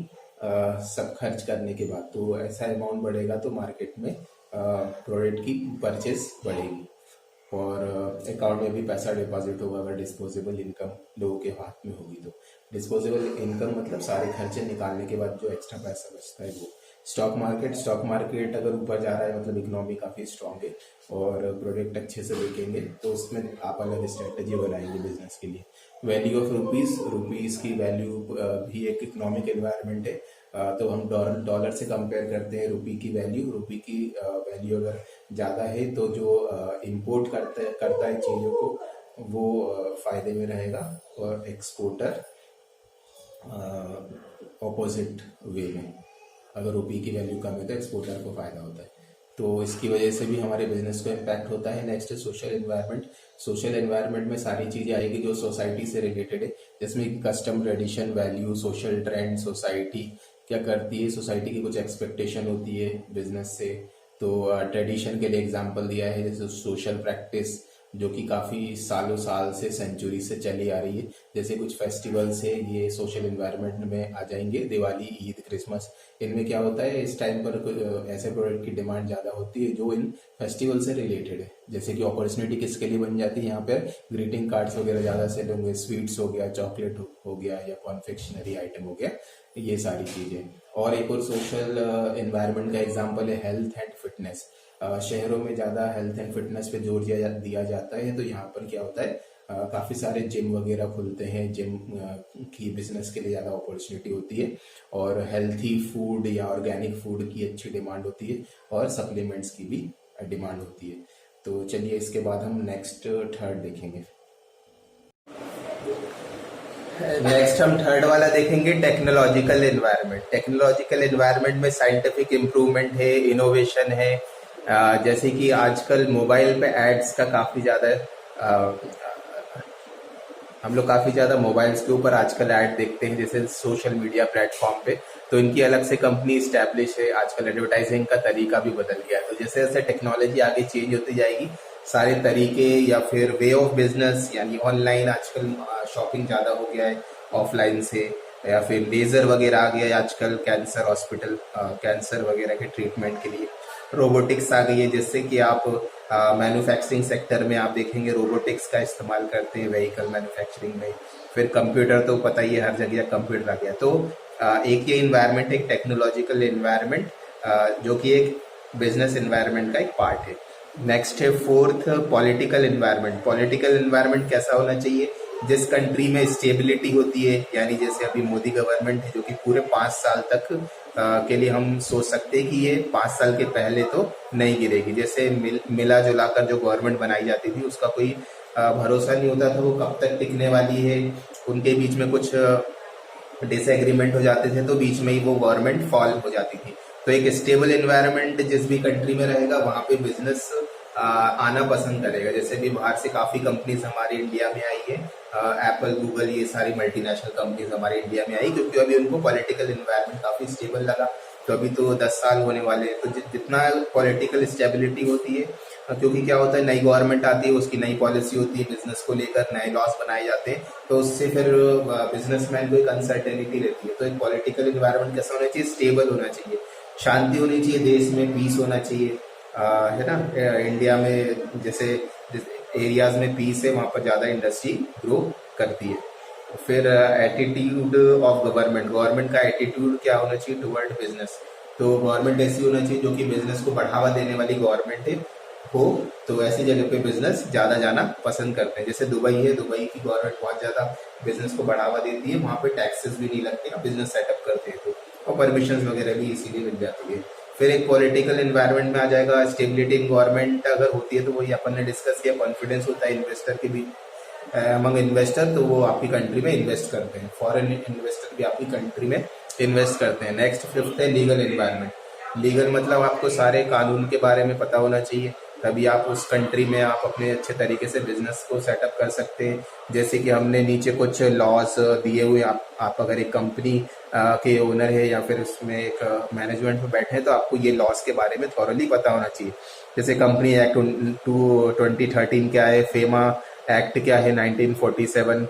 सब खर्च करने के बाद, तो ऐसा अमाउंट बढ़ेगा तो मार्केट में प्रोडक्ट की परचेस बढ़ेगी और अकाउंट में भी पैसा डिपॉजिट होगा अगर डिस्पोजेबल इनकम लोगों के हाथ में होगी। तो डिस्पोजेबल इनकम मतलब सारे खर्चे निकालने के बाद जो एक्स्ट्रा पैसा बचता है वो। स्टॉक मार्केट अगर ऊपर जा रहा है मतलब इकोनॉमी काफ़ी स्ट्रांग है और प्रोडक्ट अच्छे से बिकेंगे तो उसमें आप अलग स्ट्रेटजी बनाएंगे बिजनेस के लिए। वैल्यू ऑफ रुपीज़ की वैल्यू भी एक इकोनॉमिक एनवायरनमेंट है, तो हम डॉलर से कंपेयर करते हैं रुपी की वैल्यू अगर ज़्यादा है तो जो इंपोर्ट करता है चीज़ों को वो फायदे में रहेगा और एक्सपोर्टर ऑपोजिट वे में। अगर रुपी की वैल्यू कम है तो एक्सपोर्टर को फायदा होता है, तो इसकी वजह से भी हमारे बिजनेस को इम्पैक्ट होता है। Next social environment. Social environment में सारी चीज़ें आएगी जो सोसाइटी से रिलेटेड है, जिसमें custom, tradition, value, social trend. Society क्या करती है, सोसाइटी की कुछ एक्सपेक्टेशन होती है बिजनेस से, तो ट्रेडिशन के लिए एग्जांपल दिया है जैसे सोशल प्रैक्टिस जो कि काफ़ी सालों साल से, सेंचुरी से चली आ रही है। जैसे कुछ फेस्टिवल्स है ये सोशल एनवायरनमेंट में आ जाएंगे, दिवाली, ईद, क्रिसमस। इनमें क्या होता है, इस टाइम पर ऐसे प्रोडक्ट की डिमांड ज़्यादा होती है जो इन फेस्टिवल से रिलेटेड है। जैसे कि अपॉर्चुनिटी किसके लिए बन जाती है यहाँ पर, ग्रीटिंग कार्ड्स वगैरह ज़्यादा सेल होंगे, स्वीट्स हो गया, चॉकलेट हो गया या कॉन्फेक्शनरी आइटम हो गया, ये सारी चीज़ें। और एक और सोशल एनवायरनमेंट का एग्जाम्पल है हेल्थ एंड फिटनेस। शहरों में ज़्यादा हेल्थ एंड फिटनेस पे जोर दिया जाता है, तो यहाँ पर क्या होता है, काफ़ी सारे जिम वगैरह खुलते हैं, जिम की बिजनेस के लिए ज़्यादा अपॉर्चुनिटी होती है और हेल्थी फूड या ऑर्गेनिक फूड की अच्छी डिमांड होती है और सप्लीमेंट्स की भी डिमांड होती है। तो चलिए इसके बाद हम नेक्स्ट थर्ड देखेंगे। नेक्स्ट हम थर्ड वाला देखेंगे, टेक्नोलॉजिकल एनवायरनमेंट। टेक्नोलॉजिकल एनवायरनमेंट में साइंटिफिक इम्प्रूवमेंट है, इनोवेशन है। जैसे कि आजकल मोबाइल पे एड्स का काफ़ी ज़्यादा हम लोग काफ़ी ज़्यादा मोबाइल्स के ऊपर आजकल ऐड देखते हैं, जैसे सोशल मीडिया प्लेटफॉर्म पे। तो इनकी अलग से कंपनी स्टैब्लिश है, आजकल एडवर्टाइजिंग का तरीका भी बदल गया है। तो जैसे जैसे टेक्नोलॉजी आगे चेंज होती जाएगी, सारे तरीके या फिर वे ऑफ बिजनेस, यानी ऑनलाइन आजकल शॉपिंग ज़्यादा हो गया है ऑफलाइन से, या फिर लेज़र वगैरह आ गया है आजकल कैंसर वगैरह के ट्रीटमेंट के लिए। रोबोटिक्स आ गई है, जिससे कि आप मैन्युफैक्चरिंग सेक्टर में आप देखेंगे रोबोटिक्स का इस्तेमाल करते हैं व्हीकल मैन्युफैक्चरिंग में। फिर कंप्यूटर तो पता ही है, हर जगह कंप्यूटर आ गया। तो एक ये इन्वायरमेंट है, टेक्नोलॉजिकल इन्वायरमेंट, जो कि एक बिजनेस इन्वायरमेंट का एक पार्ट है। नेक्स्ट है fourth, political environment. Political environment कैसा होना चाहिए, जिस कंट्री में स्टेबिलिटी होती है, यानी जैसे अभी मोदी गवर्नमेंट है जो कि पूरे 5 साल तक के लिए हम सोच सकते हैं कि ये 5 साल के पहले तो नहीं गिरेगी। जैसे मिला जुला कर जो गवर्नमेंट बनाई जाती थी उसका कोई भरोसा नहीं होता था वो कब तक टिकने वाली है। उनके बीच में कुछ डिसएग्रीमेंट हो जाते थे तो बीच में ही वो गवर्नमेंट फॉल हो जाती थी। तो एक स्टेबल एनवायरनमेंट जिस भी कंट्री में रहेगा वहाँ पे बिजनेस आना पसंद करेगा। जैसे भी बाहर से काफ़ी कंपनीज हमारे इंडिया में आई है, एप्पल, गूगल, ये सारी मल्टीनेशनल कंपनीज हमारे इंडिया में आई क्योंकि अभी उनको पॉलिटिकल एनवायरनमेंट काफ़ी स्टेबल लगा। तो अभी तो 10 साल होने वाले हैं, तो जितना पॉलिटिकल स्टेबिलिटी होती है, क्योंकि क्या होता है नई गवर्नमेंट आती है, उसकी नई पॉलिसी होती है, बिजनेस को लेकर नए लॉस बनाए जाते हैं, तो उससे फिर बिजनेसमैन को एक अनसर्टेनिटी रहती है। तो एक पॉलिटिकल एनवायरनमेंट कैसा होना चाहिए, स्टेबल होना चाहिए, शांति होनी चाहिए, देश में पीस होना चाहिए, है ना। इंडिया में जैसे एरियाज में पीस है वहाँ पर ज़्यादा इंडस्ट्री ग्रो करती है। फिर एटीट्यूड ऑफ गवर्नमेंट का एटीट्यूड क्या होना चाहिए टुवर्ड बिजनेस। तो गवर्नमेंट ऐसी होना चाहिए जो कि बिजनेस को बढ़ावा देने वाली गवर्नमेंट हो, तो ऐसी जगह पे बिजनेस ज़्यादा जाना पसंद करते हैं। जैसे दुबई है, दुबई की गवर्नमेंट बहुत ज़्यादा बिजनेस को बढ़ावा देती है, वहाँ पे टैक्सेस भी नहीं लगते, आप बिजनेस सेटअप करते हैं तो, और परमिशन वगैरह भी इसीलिए मिल जाती है। फिर एक पॉलिटिकल इन्वायरमेंट में आ जाएगा, स्टेबिलिटी इन गवर्नमेंट अगर होती है तो वही अपन ने डिस्कस किया, कॉन्फिडेंस होता है इन्वेस्टर के भी अमंग इन्वेस्टर, तो वो आपकी कंट्री में इन्वेस्ट करते हैं, फॉरेन इन्वेस्टर भी आपकी कंट्री में इन्वेस्ट करते हैं। नेक्स्ट फिफ्थ है लीगल इन्वायरमेंट। लीगल मतलब आपको सारे कानून के बारे में पता होना चाहिए, तभी आप उस कंट्री में आप अपने अच्छे तरीके से बिजनेस को सेटअप कर सकते हैं। जैसे कि हमने नीचे कुछ लॉज दिए हुए, आप अगर एक कंपनी के ओनर है या फिर उसमें एक मैनेजमेंट में बैठे हैं तो आपको ये लॉज के बारे में थॉरली पता होना चाहिए। जैसे कंपनी एक्ट 2013 क्या है, फेमा एक्ट क्या है 1947।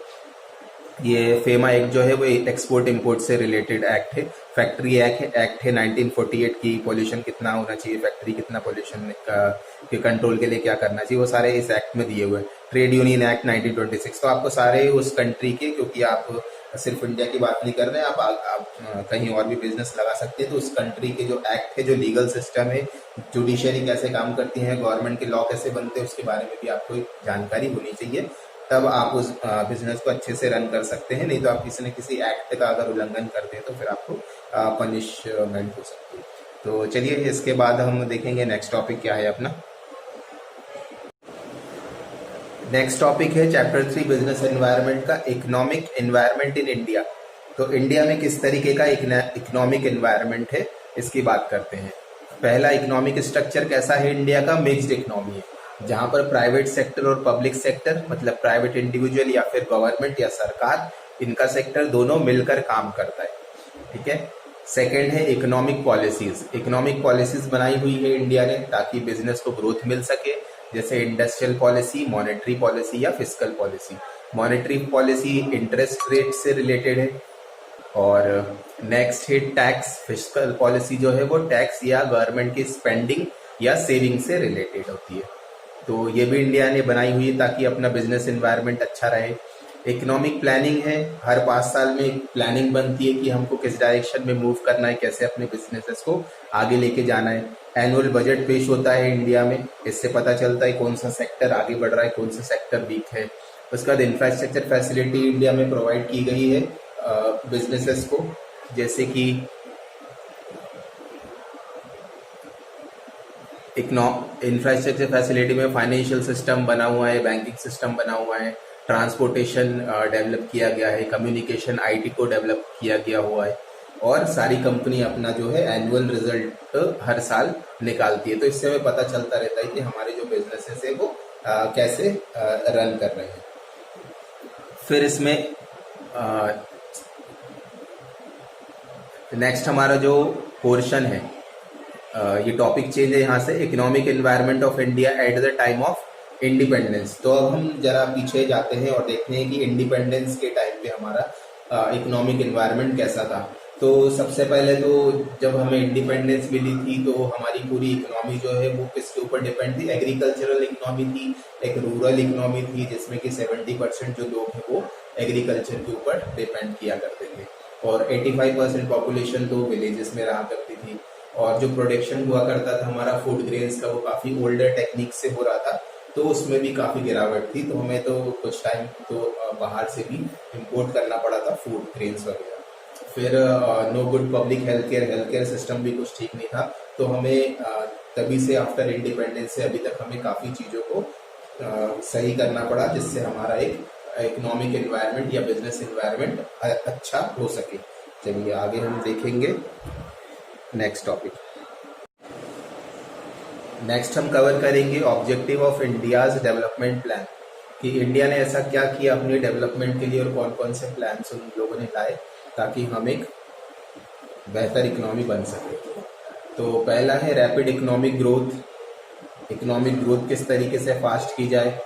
ये फेमा एक्ट जो है वो एक्सपोर्ट इंपोर्ट से रिलेटेड एक्ट है। फैक्ट्री एक्ट है 1948 की, पोल्यूशन कितना होना चाहिए, फैक्ट्री कितना पोल्यूशन के कंट्रोल के लिए क्या करना चाहिए, वो सारे इस एक्ट में दिए हुए हैं। Trade union act 1926। तो आपको सारे उस कंट्री के, क्योंकि आप सिर्फ इंडिया की बात नहीं कर रहे हैं, आप कहीं और भी बिजनेस लगा सकते हैं, तो उस कंट्री के जो एक्ट है, जो लीगल सिस्टम है, जुडिशरी कैसे काम करती है, गवर्नमेंट के लॉ कैसे बनते हैं, उसके बारे में भी आपको जानकारी होनी चाहिए। तब आप उस बिजनेस को अच्छे से रन कर सकते हैं। नहीं तो आप किसी न किसी एक्ट का अगर उल्लंघन करते हैं तो फिर आपको पनिशमेंट हो सकती है। तो चलिए इसके बाद हम देखेंगे नेक्स्ट टॉपिक क्या है अपना। नेक्स्ट टॉपिक है चैप्टर 3 बिजनेस एनवायरनमेंट का, इकोनॉमिक एनवायरनमेंट इन इंडिया। तो इंडिया में किस तरीके का इकोनॉमिक एनवायरनमेंट है, इसकी बात करते हैं। पहला, इकोनॉमिक स्ट्रक्चर कैसा है इंडिया का? मिक्स्ड इकोनॉमी है, जहां पर प्राइवेट सेक्टर और पब्लिक सेक्टर, मतलब प्राइवेट इंडिविजुअल या फिर गवर्नमेंट या सरकार, इनका सेक्टर दोनों मिलकर काम करता है। ठीक है। सेकेंड है इकोनॉमिक पॉलिसीज। इकोनॉमिक पॉलिसीज बनाई हुई है इंडिया ने ताकि बिजनेस को ग्रोथ मिल सके, जैसे इंडस्ट्रियल पॉलिसी, मॉनेटरी पॉलिसी या physical policy. Monetary policy interest rate से रिलेटेड है। और नेक्स्ट है टैक्स। फिजिकल पॉलिसी जो है वो टैक्स या गवर्नमेंट की स्पेंडिंग या सेविंग से रिलेटेड होती है। तो ये भी इंडिया ने बनाई हुई है ताकि अपना बिजनेस एनवायरनमेंट अच्छा रहे। इकोनॉमिक प्लानिंग है, हर 5 साल में एक प्लानिंग बनती है कि हमको किस डायरेक्शन में मूव करना है, कैसे अपने बिजनेसेस को आगे लेके जाना है। एनुअल बजट पेश होता है इंडिया में, इससे पता चलता है कौन सा सेक्टर आगे बढ़ रहा है, कौन सा सेक्टर वीक है। उसके बाद इंफ्रास्ट्रक्चर फैसिलिटी इंडिया में प्रोवाइड की गई है बिजनेसेस को, जैसे कि इंफ्रास्ट्रक्चर फैसिलिटी में फाइनेंशियल सिस्टम बना हुआ है, बैंकिंग सिस्टम बना हुआ है, ट्रांसपोर्टेशन डेवलप किया गया है, कम्युनिकेशन आईटी को डेवलप किया गया हुआ है, और सारी कंपनी अपना जो है एनुअल रिजल्ट हर साल निकालती है। तो इससे हमें पता चलता रहता है कि हमारे जो बिजनेसेस है वो कैसे रन कर रहे हैं। फिर इसमें नेक्स्ट हमारा जो पोर्शन है, ये टॉपिक चेंज है यहाँ से, economic environment of India at the time of independence. तो अब हम जरा पीछे जाते हैं और देखते हैं कि इंडिपेंडेंस के टाइम पे हमारा इकोनॉमिक एनवायरनमेंट कैसा था। तो सबसे पहले तो जब हमें इंडिपेंडेंस मिली थी तो हमारी पूरी इकोनॉमी जो है वो किसके ऊपर डिपेंड थी? एग्रीकल्चरल इकोनॉमी थी, एक रूरल इकोनॉमी थी, जिसमें कि 70% जो लोग हैं वो एग्रीकल्चर के ऊपर डिपेंड किया करते थे, और 85% पॉपुलेशन तो विलेजेस में रहा करती थी। और जो प्रोडक्शन हुआ करता था हमारा फूड ग्रेन्स का, वो काफी ओल्डर टेक्निक से हो रहा था, तो उसमें भी काफी गिरावट थी। तो हमें तो कुछ टाइम तो बाहर से भी इंपोर्ट करना पड़ा था फूड ग्रेन्स वगैरह। फिर no good public health care system भी कुछ ठीक नहीं था। तो हमें तभी से आफ्टर इंडिपेंडेंस से अभी तक हमें काफी चीजों को सही करना पड़ा, जिससे हमारा एक इकोनॉमिक एनवायरनमेंट या बिजनेस एनवायरनमेंट अच्छा हो सके। चलिए आगे हम देखेंगे नेक्स्ट टॉपिक। नेक्स्ट हम कवर करेंगे objective of India's development plan, कि इंडिया ने ऐसा क्या किया अपने डेवलपमेंट के लिए और कौन कौन से प्लान उन लोगों ने लाए ताकि हम एक बेहतर इकोनॉमी बन सके। तो पहला है rapid economic growth. Economic growth किस तरीके से फास्ट की जाए,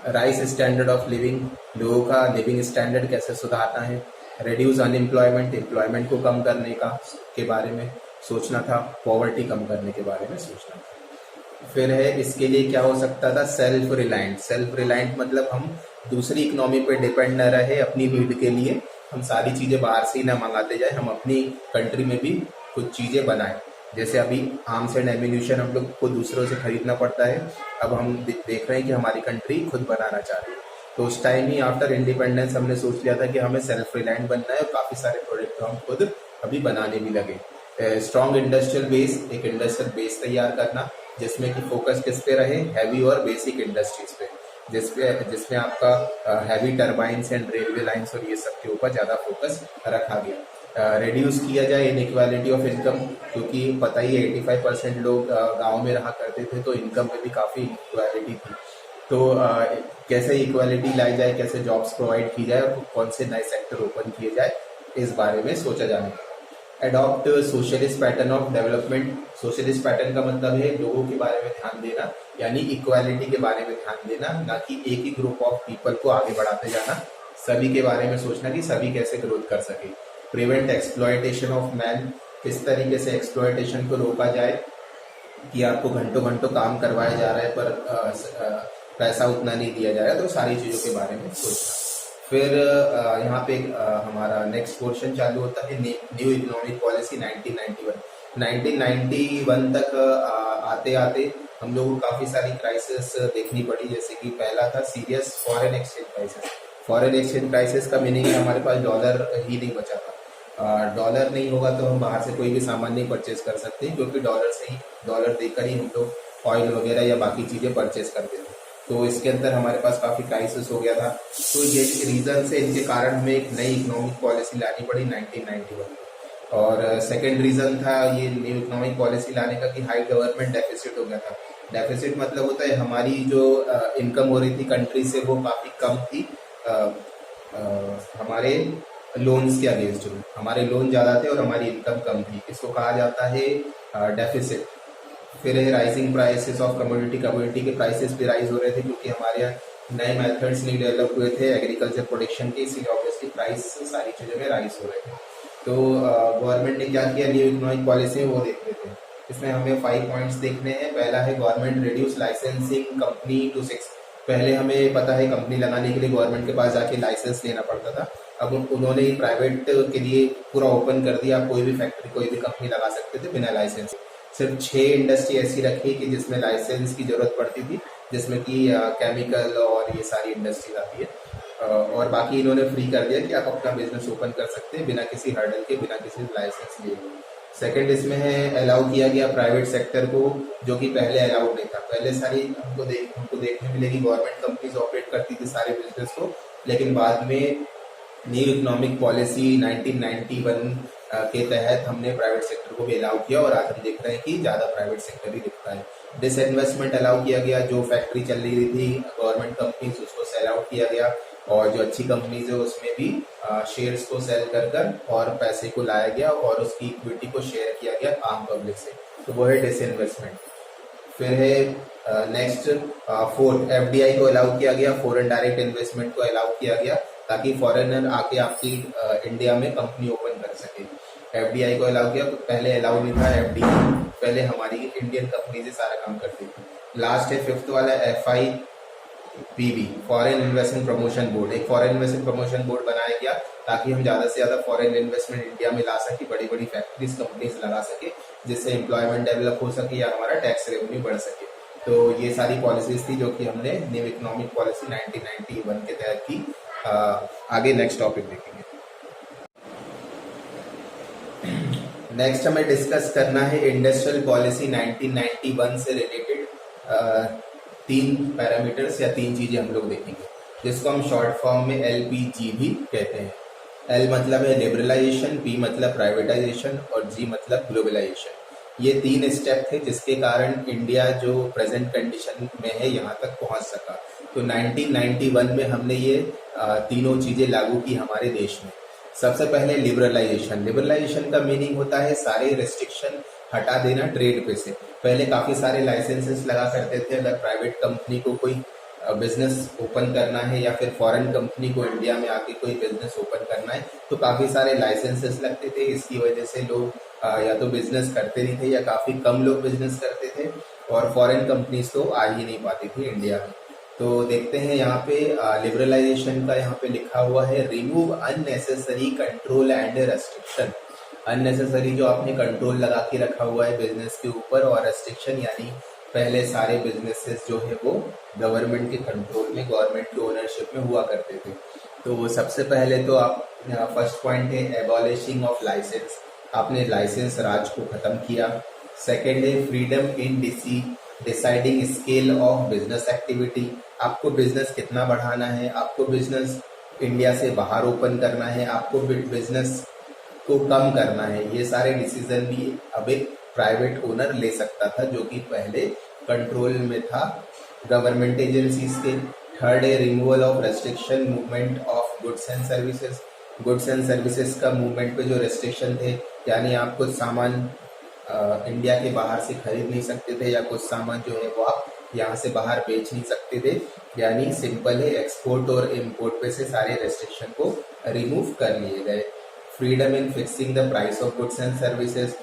राइज स्टैंडर्ड ऑफ लिविंग, लोगों का लिविंग स्टैंडर्ड कैसे सुधारना है, रिड्यूस अनएम्प्लॉयमेंट, एम्प्लॉयमेंट को कम करने का के बारे में सोचना था, पॉवर्टी कम करने के बारे में सोचना था। फिर है इसके लिए क्या हो सकता था, सेल्फ रिलायंट। सेल्फ रिलायंट मतलब हम दूसरी इकोनॉमी पे डिपेंड न रहे, अपनी नीड के लिए हम सारी चीजें बाहर से ही ना मंगाते जाए, हम अपनी कंट्री में भी कुछ चीजें बनाएं। जैसे अभी आर्म्स एंड एम्यूनिशन हम लोग को दूसरों से खरीदना पड़ता है, अब हम देख रहे हैं कि हमारी कंट्री खुद बनाना चाह रही है। तो उस टाइम ही आफ्टर इंडिपेंडेंस हमने सोच लिया था कि हमें सेल्फ रिलायंट बनना है, और काफी सारे प्रोडक्ट हम खुद अभी बनाने भी लगे। स्ट्रॉन्ग इंडस्ट्रियल बेस, एक इंडस्ट्रियल बेस तैयार करना जिसमें कि फोकस किस पे रहे, हैवी और बेसिक इंडस्ट्रीज पे, जिसमें आपका heavy turbines and railway lines और ये सब के ऊपर ज्यादा फोकस रखा गया। रिड्यूस किया जाए इनइक्वालिटी ऑफ इनकम, क्योंकि पता ही है 85% लोग गांव में रहा करते थे, तो इनकम में भी काफ़ी इनइक्वालिटी थी। तो कैसे इक्वालिटी लाई जाए, कैसे जॉब्स प्रोवाइड की जाए और कौन से नए सेक्टर ओपन किए जाए, इस बारे में सोचा जाने लगा। Adopt socialist pattern of development. Socialist pattern का मतलब है लोगों के बारे में ध्यान देना, यानी इक्वालिटी के बारे में ध्यान देना, ना कि एक ही ग्रुप ऑफ पीपल को आगे बढ़ाते जाना। सभी के बारे में सोचना कि सभी कैसे ग्रोथ कर सके। Prevent exploitation of man. किस तरीके से एक्सप्लॉयटेशन को रोका जाए कि आपको घंटों घंटों काम करवाया जा रहा है पर पैसा उतना नहीं दिया जा रहा है, तो सारी चीज़ों के बारे में सोचना। फिर यहाँ पे हमारा नेक्स्ट पोर्शन चालू होता है न्यू इकोनॉमिक पॉलिसी 1991 तक आते आते हम लोगों को काफ़ी सारी क्राइसिस देखनी पड़ी। जैसे कि पहला था serious foreign exchange crisis. Foreign exchange crisis का मीनिंग है हमारे पास डॉलर ही नहीं बचा था। डॉलर नहीं होगा तो हम बाहर से कोई भी सामान नहीं परचेज कर सकते, क्योंकि डॉलर देकर ही हम लोग ऑयल वगैरह या बाकी चीज़ें परचेज करते थे। तो इसके अंदर हमारे पास काफ़ी क्राइसिस हो गया था। तो ये रीज़न से, इनके कारण हमें एक नई इकोनॉमिक पॉलिसी लानी पड़ी 1991 में। और सेकेंड रीज़न था ये न्यू इकोनॉमिक पॉलिसी लाने का कि हाई गवर्नमेंट डेफिसिट हो गया था। डेफिसिट मतलब होता है हमारी जो इनकम हो रही थी कंट्री से, वो काफ़ी कम थी हमारे लोन्स के अगेंस्ट में। हमारे लोन ज़्यादा थे और हमारी इनकम कम थी, इसको कहा जाता है डेफिसिट। फिर है राइजिंग प्राइसेस ऑफ कमोडिटी के प्राइसेस भी राइज हो रहे थे, क्योंकि हमारे यहाँ नए मेथड्स नहीं डेवलप हुए थे एग्रीकल्चर प्रोडक्शन के, इसीलिए ऑब्वियसली प्राइस सारी चीज़ों में राइज हो रहे थे। तो गवर्नमेंट ने क्या किया न्यू इकोनॉमिक पॉलिसी में, वो देख लेते हैं। इसमें हमें 5 पॉइंट्स देखने हैं। पहला है government reduce licensing company to 6। पहले हमें पता है कंपनी लगाने के लिए गवर्नमेंट के पास जाके लाइसेंस लेना पड़ता था। अब उन्होंने प्राइवेट के लिए पूरा ओपन कर दिया, कोई भी फैक्ट्री कोई भी कंपनी लगा सकते थे बिना लाइसेंस। सिर्फ 6 इंडस्ट्री ऐसी रखी कि जिसमें लाइसेंस की जरूरत पड़ती थी, जिसमें कि केमिकल और ये सारी इंडस्ट्री आती है। और बाकी इन्होंने फ्री कर दिया कि आप अपना बिजनेस ओपन कर सकते हैं बिना किसी हर्डल के, बिना किसी लाइसेंस लिए। सेकंड इसमें है अलाउ किया गया प्राइवेट सेक्टर को, जो कि पहले अलाउड नहीं था। पहले सारी हमको देखने मिलेगी गवर्नमेंट कंपनीज ऑपरेट करती थी सारे बिजनेस को, लेकिन बाद में न्यू इकोनॉमिक पॉलिसी 1991 के तहत हमने प्राइवेट सेक्टर को भी अलाउ किया, और आज हम देख रहे हैं कि ज़्यादा प्राइवेट सेक्टर ही दिखता है। डिसइन्वेस्टमेंट अलाउ किया गया, जो फैक्ट्री चल रही थी गवर्नमेंट कंपनीज उसको सेल आउट किया गया, और जो अच्छी कंपनीज है उसमें भी शेयर्स को सेल कर और पैसे को लाया गया और उसकी इक्विटी को शेयर किया गया आम पब्लिक से। तो वो है डिसइन्वेस्टमेंट। फिर है नेक्स्ट फोर्थ, एफडीआई को अलाउ किया गया, फॉरेन डायरेक्ट इन्वेस्टमेंट को अलाउ किया गया, ताकि फॉरेनर आके आपकी इंडिया में कंपनी ओपन कर सके। एफडीआई को अलाउ किया, तो पहले अलाउ नहीं था एफडीआई, पहले हमारी इंडियन कंपनी से सारा काम करती थी। लास्ट है फिफ्थ वाला FIPB, foreign investment promotion board. एक फॉरेन इन्वेस्टमेंट प्रमोशन बोर्ड बनाया गया ताकि हम ज़्यादा से ज़्यादा फॉरेन इन्वेस्टमेंट इंडिया में ला सके, बड़ी बड़ी फैक्ट्रीज कंपनीज लगा सके, जिससे एम्प्लॉयमेंट डेवलप हो सके या हमारा टैक्स रेवेन्यू बढ़ सके। तो ये सारी पॉलिसीज थी जो कि हमने न्यू इकोनॉमिक पॉलिसी 1991 के तहत की। आगे नेक्स्ट टॉपिक देखेंगे। नेक्स्ट हमें डिस्कस करना है इंडस्ट्रियल पॉलिसी 1991 से रिलेटेड 3 पैरामीटर्स या 3 चीजें हम लोग देखेंगे, जिसको हम शॉर्ट फॉर्म में LPG भी कहते हैं। L मतलब है लिबरलाइजेशन, P मतलब प्राइवेटाइजेशन और G मतलब ग्लोबलाइजेशन। ये 3 स्टेप थे जिसके कारण इंडिया जो प्रेजेंट कंडीशन में है यहाँ तक पहुँच सका। तो 1991 में हमने ये तीनों चीजें लागू की हमारे देश में। सबसे पहले लिबरलाइजेशन। लिबरलाइजेशन का मीनिंग होता है सारे रेस्ट्रिक्शन हटा देना ट्रेड पे से। पहले काफी सारे लाइसेंसेस लगा करते थे, अगर प्राइवेट कंपनी को कोई बिजनेस ओपन करना है या फिर फॉरेन कंपनी को इंडिया में आके कोई बिजनेस ओपन करना है, तो काफी सारे लाइसेंसेस लगते थे। इसकी वजह से लोग या तो बिजनेस करते नहीं थे या काफी कम लोग बिजनेस करते थे, और फॉरेन कंपनीज तो आ ही नहीं पाती थी इंडिया में। तो देखते हैं यहाँ पे लिबरलाइजेशन का यहाँ पे लिखा हुआ है remove unnecessary control and restriction. Unnecessary जो आपने कंट्रोल लगा के रखा हुआ है बिजनेस के ऊपर, और रेस्ट्रिक्शन यानी पहले सारे बिजनेसेस जो है वो गवर्नमेंट के कंट्रोल में, गवर्नमेंट की ओनरशिप में हुआ करते थे। तो सबसे पहले तो आप फर्स्ट पॉइंट है एबॉलिशिंग ऑफ लाइसेंस, आपने लाइसेंस राज को खत्म किया। सेकेंड है freedom in deciding scale of business activity, आपको बिजनेस कितना बढ़ाना है, आपको बिजनेस इंडिया से बाहर ओपन करना है, आपको बिजनेस को कम करना है, ये सारे डिसीजन भी अब एक प्राइवेट ओनर ले सकता था, जो कि पहले कंट्रोल में था गवर्नमेंट एजेंसीज के। थर्ड है removal of restriction movement of goods and services. Goods and services का मूवमेंट पे जो रेस्ट्रिक्शन थे, यानी आप कुछ सामान इंडिया के बाहर से खरीद नहीं सकते थे, या कुछ सामान जो है वो आप यहाँ से बाहर बेच नहीं सकते थे। यानी सिंपल है, एक्सपोर्ट और इम्पोर्ट पे से सारे रेस्ट्रिक्शन को रिमूव कर लिए गए। Freedom in fixing the price of goods and services.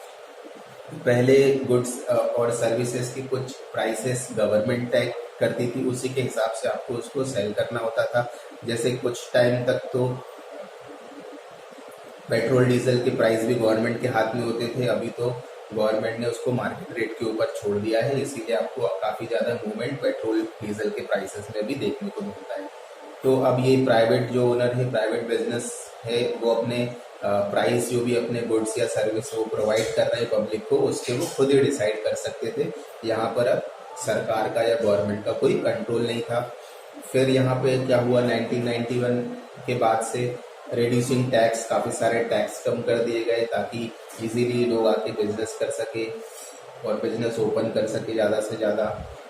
पहले गुड्स और सर्विसेज की कुछ प्राइसेस गवर्नमेंट तय करती थी, उसी के हिसाब से आपको उसको सेल करना होता था। जैसे कुछ टाइम तक तो पेट्रोल डीजल के प्राइस भी गवर्नमेंट के हाथ में होते थे, अभी तो गवर्नमेंट ने उसको मार्केट रेट के ऊपर छोड़ दिया है, इसीलिए आपको काफ़ी ज़्यादा मूवमेंट पेट्रोल डीजल के प्राइसेस में भी देखने को मिलता है। तो अब ये प्राइवेट जो ओनर है, प्राइवेट बिजनेस है, वो अपने प्राइस जो भी अपने गुड्स या सर्विस वो प्रोवाइड कर रहे हैं पब्लिक को, उसके वो खुद ही डिसाइड कर सकते थे। यहाँ पर अब सरकार का या गवर्नमेंट का कोई कंट्रोल नहीं था। फिर यहाँ पे क्या हुआ, 1991 के बाद से रिड्यूसिंग टैक्स, काफ़ी सारे टैक्स कम कर दिए गए ताकि इजीली लोग आके बिजनेस कर सके और बिजनेस ओपन कर सके ज़्यादा से ज़्यादा।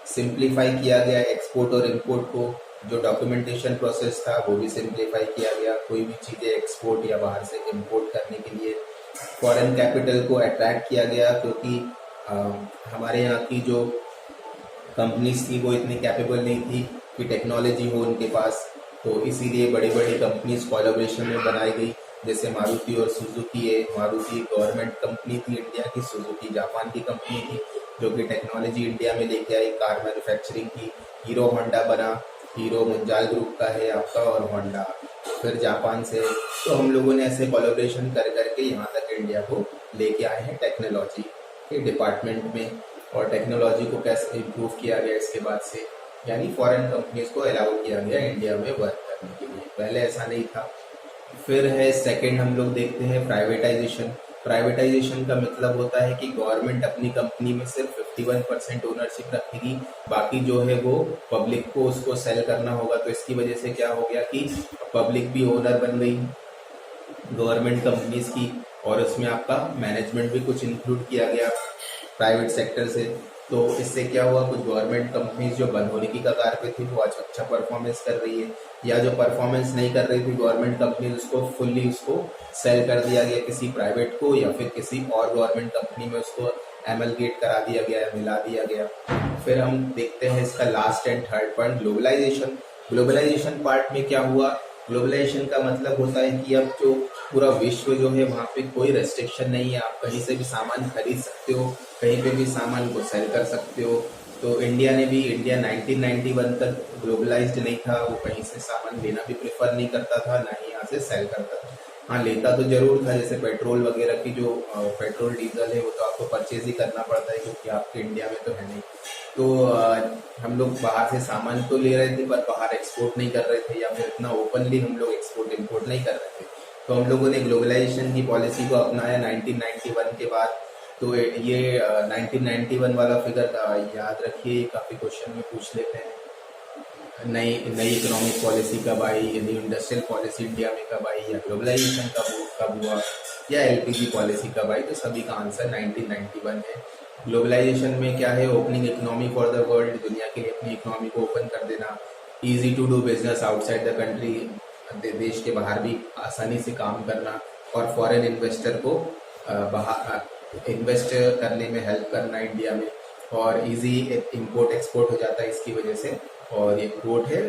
सिंप्लीफाई किया गया एक्सपोर्ट और इम्पोर्ट को, जो डॉक्यूमेंटेशन प्रोसेस था वो भी सिंप्लीफाई किया गया, कोई भी चीज़ें एक्सपोर्ट या बाहर से इम्पोर्ट करने के लिए। फॉरेन कैपिटल को अट्रैक्ट किया गया, क्योंकि हमारे यहाँ की जो कंपनीज थी वो इतनी कैपेबल नहीं थी कि टेक्नोलॉजी हो उनके पास, तो इसीलिए बड़ी बड़ी कंपनीज कोलैबोरेशन में बनाई गई। जैसे मारुति और सुजुकी है, मारुति गवर्नमेंट कंपनी थी इंडिया की, सुजुकी जापान की कंपनी थी जो कि टेक्नोलॉजी इंडिया में लेके आई कार मैन्युफैक्चरिंग की। हीरो होंडा बना, हीरो मुंजाल ग्रुप का है आपका, और होंडा फिर जापान से। तो हम लोगों ने ऐसे कोलैबोरेशन कर करके यहाँ तक इंडिया को लेके आए हैं टेक्नोलॉजी के डिपार्टमेंट में, और टेक्नोलॉजी को कैसे इम्प्रूव किया गया इसके बाद से, यानी फॉरेन कंपनीज को अलाउ किया गया इंडिया में वर्क करने के लिए, पहले ऐसा नहीं था। फिर है सेकंड, हम लोग देखते हैं प्राइवेटाइजेशन। प्राइवेटाइजेशन का मतलब होता है कि गवर्नमेंट अपनी कंपनी में सिर्फ 51% ओनरशिप रखेगी, बाकी जो है वो पब्लिक को उसको सेल करना होगा। तो इसकी वजह से क्या हो गया कि पब्लिक भी ओनर बन गई गवर्नमेंट कंपनीज की, और उसमें आपका मैनेजमेंट भी कुछ इंक्लूड किया गया प्राइवेट सेक्टर से। तो इससे क्या हुआ, कुछ गवर्नमेंट कंपनीज जो बंद होने की कगार पे थी वो आज अच्छा परफॉर्मेंस कर रही है, या जो परफॉर्मेंस नहीं कर रही थी गवर्नमेंट कंपनीज, उसको फुल्ली उसको सेल कर दिया गया किसी प्राइवेट को, या फिर किसी और गवर्नमेंट कंपनी में उसको एमलगेट करा दिया गया, मिला दिया गया। फिर हम देखते हैं इसका last and third point, globalization. Globalization part में क्या हुआ, ग्लोबलाइजेशन का मतलब होता है कि अब जो पूरा विश्व जो है वहाँ पे कोई रेस्ट्रिक्शन नहीं है, आप कहीं से भी सामान खरीद सकते हो, कहीं पे भी सामान को सेल कर सकते हो। तो इंडिया 1991 तक ग्लोबलाइज्ड नहीं था, वो कहीं से सामान लेना भी प्रेफर नहीं करता था, ना ही यहाँ से सेल करता था। हाँ, लेता तो जरूर था, जैसे पेट्रोल वगैरह की जो पेट्रोल डीजल है वो तो आपको परचेज ही करना पड़ता है, क्योंकि आपके इंडिया में तो है नहीं। तो हम लोग बाहर से सामान तो ले रहे थे पर बाहर एक्सपोर्ट नहीं कर रहे थे, या फिर इतना ओपनली हम लोग एक्सपोर्ट इम्पोर्ट नहीं कर रहे थे। तो हम लोगों ने ग्लोबलाइजेशन की पॉलिसी को अपनाया 1991 के बाद। तो ये 1991 वाला फिगर याद रखिए, काफ़ी क्वेश्चन में पूछ लेते हैं। नई इकोनॉमिक पॉलिसी कब आई, न्यू इंडस्ट्रियल पॉलिसी इंडिया में कब आई, या ग्लोबलाइजेशन कब हुआ, या एलपीजी पॉलिसी कब आई, तो सभी का आंसर 1991 है। ग्लोबलाइजेशन में क्या है, opening economy for the world, दुनिया के लिए अपनी इकोनॉमी को ओपन कर देना। Easy to do business outside the country, देश के बाहर भी आसानी से काम करना, और फॉरेन इन्वेस्टर को बाहर इन्वेस्ट करने में हेल्प करना इंडिया में, और इजी इंपोर्ट एक्सपोर्ट हो जाता है इसकी वजह से। और ये कोट है,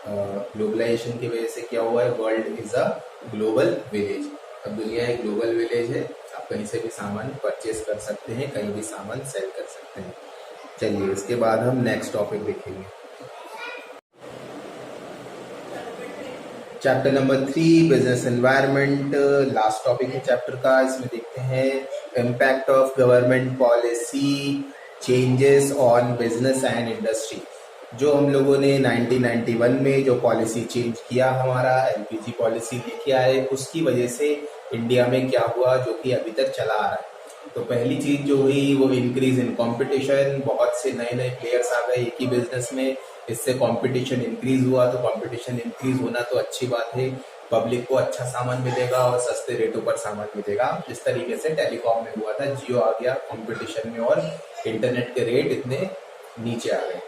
ग्लोबलाइजेशन की वजह से क्या हुआ है, world is a global village. अब दुनिया एक ग्लोबल विलेज है, आप कहीं से भी सामान परचेज कर सकते हैं, कहीं भी सामान सेल कर सकते हैं। चलिए इसके बाद हम नेक्स्ट टॉपिक देखेंगे, chapter number 3 business environment, last topic है चैप्टर का। इसमें देखते हैं impact of government policy changes on business and industry. जो हम लोगों ने 1991 में जो पॉलिसी चेंज किया, हमारा एलपीजी पॉलिसी लेके आए, उसकी वजह से इंडिया में क्या हुआ जो कि अभी तक चला आ रहा है। तो पहली चीज जो हुई वो इंक्रीज इन कंपटीशन, बहुत से नए नए प्लेयर्स आ गए एक ही बिजनेस में, इससे कंपटीशन इंक्रीज हुआ। तो कंपटीशन इंक्रीज होना तो अच्छी बात है, पब्लिक को अच्छा सामान मिलेगा और सस्ते रेटों पर सामान मिलेगा। जिस तरीके से टेलीकॉम में हुआ था, जियो आ गया कंपटीशन में और इंटरनेट के रेट इतने नीचे आ गए।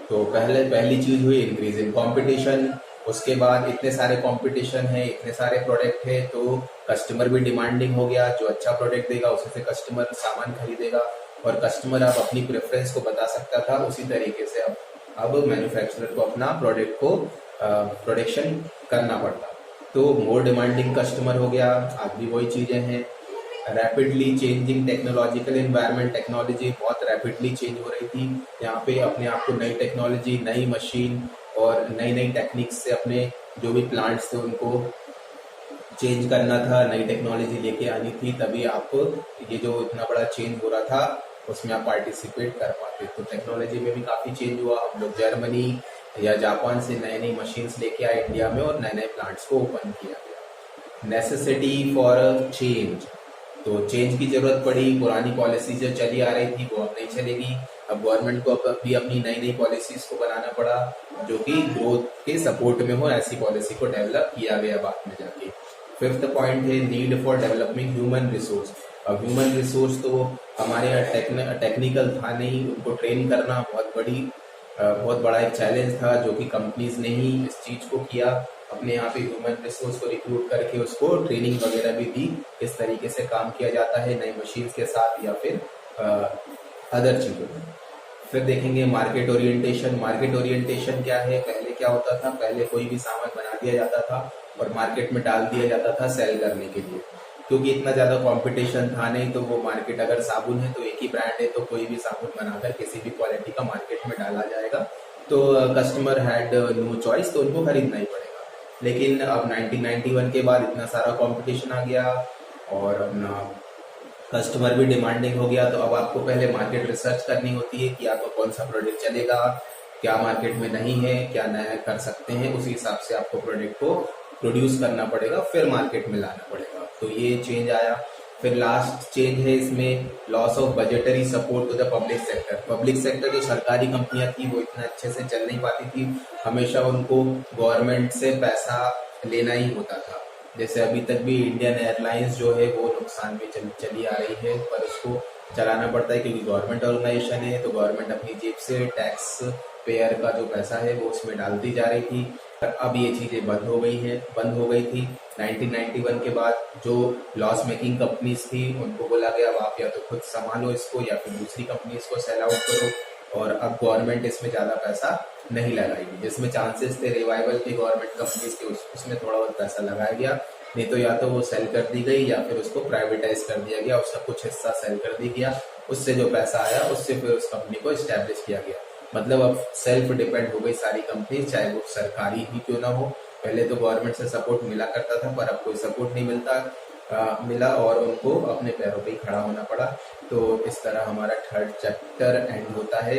तो पहली चीज हुई इंक्रीज इन कंपटीशन। उसके बाद इतने सारे कंपटीशन है, इतने सारे प्रोडक्ट है, तो कस्टमर भी डिमांडिंग हो गया। जो अच्छा प्रोडक्ट देगा उसी से कस्टमर सामान खरीदेगा और कस्टमर अब अपनी प्रेफरेंस को बता सकता था। उसी तरीके से अब मैन्युफैक्चरर को अपना प्रोडक्ट को प्रोडक्शन करना पड़ता। तो मोर डिमांडिंग कस्टमर हो गया। आज भी वही चीजें हैं। Rapidly changing technological environment, technology बहुत रैपिडली चेंज हो रही थी। यहाँ पे अपने आप को नई टेक्नोलॉजी, नई मशीन और नई नई टेक्निक्स से अपने जो भी प्लांट्स थे उनको चेंज करना था, नई टेक्नोलॉजी लेके आनी थी, तभी आप ये जो इतना बड़ा चेंज हो रहा था उसमें आप पार्टिसिपेट कर पाते। तो टेक्नोलॉजी में भी काफी चेंज हुआ। हम लोग जर्मनी या जापान से नई नई मशीन्स लेके आए इंडिया में और नए नए प्लांट्स को ओपन किया गया। नेसेसिटी फॉर चेंज, तो चेंज की जरूरत पड़ी। पुरानी पॉलिसी जो चली आ रही थी वो अब नहीं चलेगी। अब गवर्नमेंट को अब भी अपनी नई नई पॉलिसीज को बनाना पड़ा जो कि ग्रोथ के सपोर्ट में हो। ऐसी पॉलिसी को डेवलप किया गया बाद में जाके। फिफ्थ पॉइंट है need for developing human resource. अब ह्यूमन रिसोर्स तो हमारे यहाँ टेक्निकल था नहीं, उनको ट्रेन करना बहुत बड़ा एक चैलेंज था जो कि कंपनीज ने ही इस चीज को किया। अपने यहाँ पे ह्यूमन रिसोर्स को रिक्रूट करके उसको ट्रेनिंग वगैरह भी दी, किस तरीके से काम किया जाता है नई मशीन के साथ या फिर अदर चीजों में। फिर देखेंगे मार्केट ओरिएंटेशन। मार्केट ओरिएंटेशन क्या है? पहले क्या होता था, पहले कोई भी सामान बना दिया जाता था और मार्केट में डाल दिया जाता था सेल करने के लिए, क्योंकि इतना ज्यादा कंपटीशन था नहीं। तो वो मार्केट, अगर साबुन है तो एक ही ब्रांड है, तो कोई भी साबुन बनाकर किसी भी क्वालिटी का मार्केट में डाला जाएगा, तो कस्टमर हैड नो चॉइस, तो उनको खरीदना ही पड़ेगा। लेकिन अब 1991 के बाद इतना सारा कंपटीशन आ गया और अपना कस्टमर भी डिमांडिंग हो गया। तो अब आपको पहले मार्केट रिसर्च करनी होती है कि आपको कौन सा प्रोडक्ट चलेगा, क्या मार्केट में नहीं है, क्या नया कर सकते हैं। उसी हिसाब से आपको प्रोडक्ट को प्रोड्यूस करना पड़ेगा, फिर मार्केट में लाना पड़ेगा। तो ये चेंज आया। फिर लास्ट चेंज है इसमें loss of budgetary support to the public sector. Public sector जो सरकारी कंपनियां थी वो इतना अच्छे से चल नहीं पाती थी, हमेशा उनको गवर्नमेंट से पैसा लेना ही होता था। जैसे अभी तक भी इंडियन एयरलाइंस जो है वो नुकसान में चली आ रही है, पर उसको चलाना पड़ता है क्योंकि गवर्नमेंट ऑर्गेनाइजेशन है। तो गवर्नमेंट अपनी जेब से टैक्स पेयर का जो पैसा है वो उसमें डालती जा रही थी। अब ये चीजें बंद हो गई थी 1991 के बाद। जो लॉस मेकिंग कंपनीज थी उनको बोला गया अब आप या तो खुद संभालो इसको या फिर दूसरी कंपनीज को सेल आउट करो, और अब गवर्नमेंट इसमें ज्यादा पैसा नहीं लगाएगी। जिसमें चांसेस थे रिवाइवल के गवर्नमेंट कंपनीज के, उसमें थोड़ा बहुत पैसा लगाया गया, नहीं तो या तो वो सेल कर दी गई या फिर उसको प्राइवेटाइज कर दिया गया, उसका कुछ हिस्सा सेल कर दी गया। उससे जो पैसा आया उससे फिर उस कंपनी को स्टैब्लिश किया गया। मतलब अब सेल्फ डिपेंड हो गई सारी कंपनी, चाहे वो सरकारी ही क्यों ना हो। पहले तो गवर्नमेंट से सपोर्ट मिला करता था, पर अब कोई सपोर्ट नहीं मिला और उनको अपने पैरों पे ही खड़ा होना पड़ा। तो इस तरह हमारा थर्ड चैप्टर एंड होता है।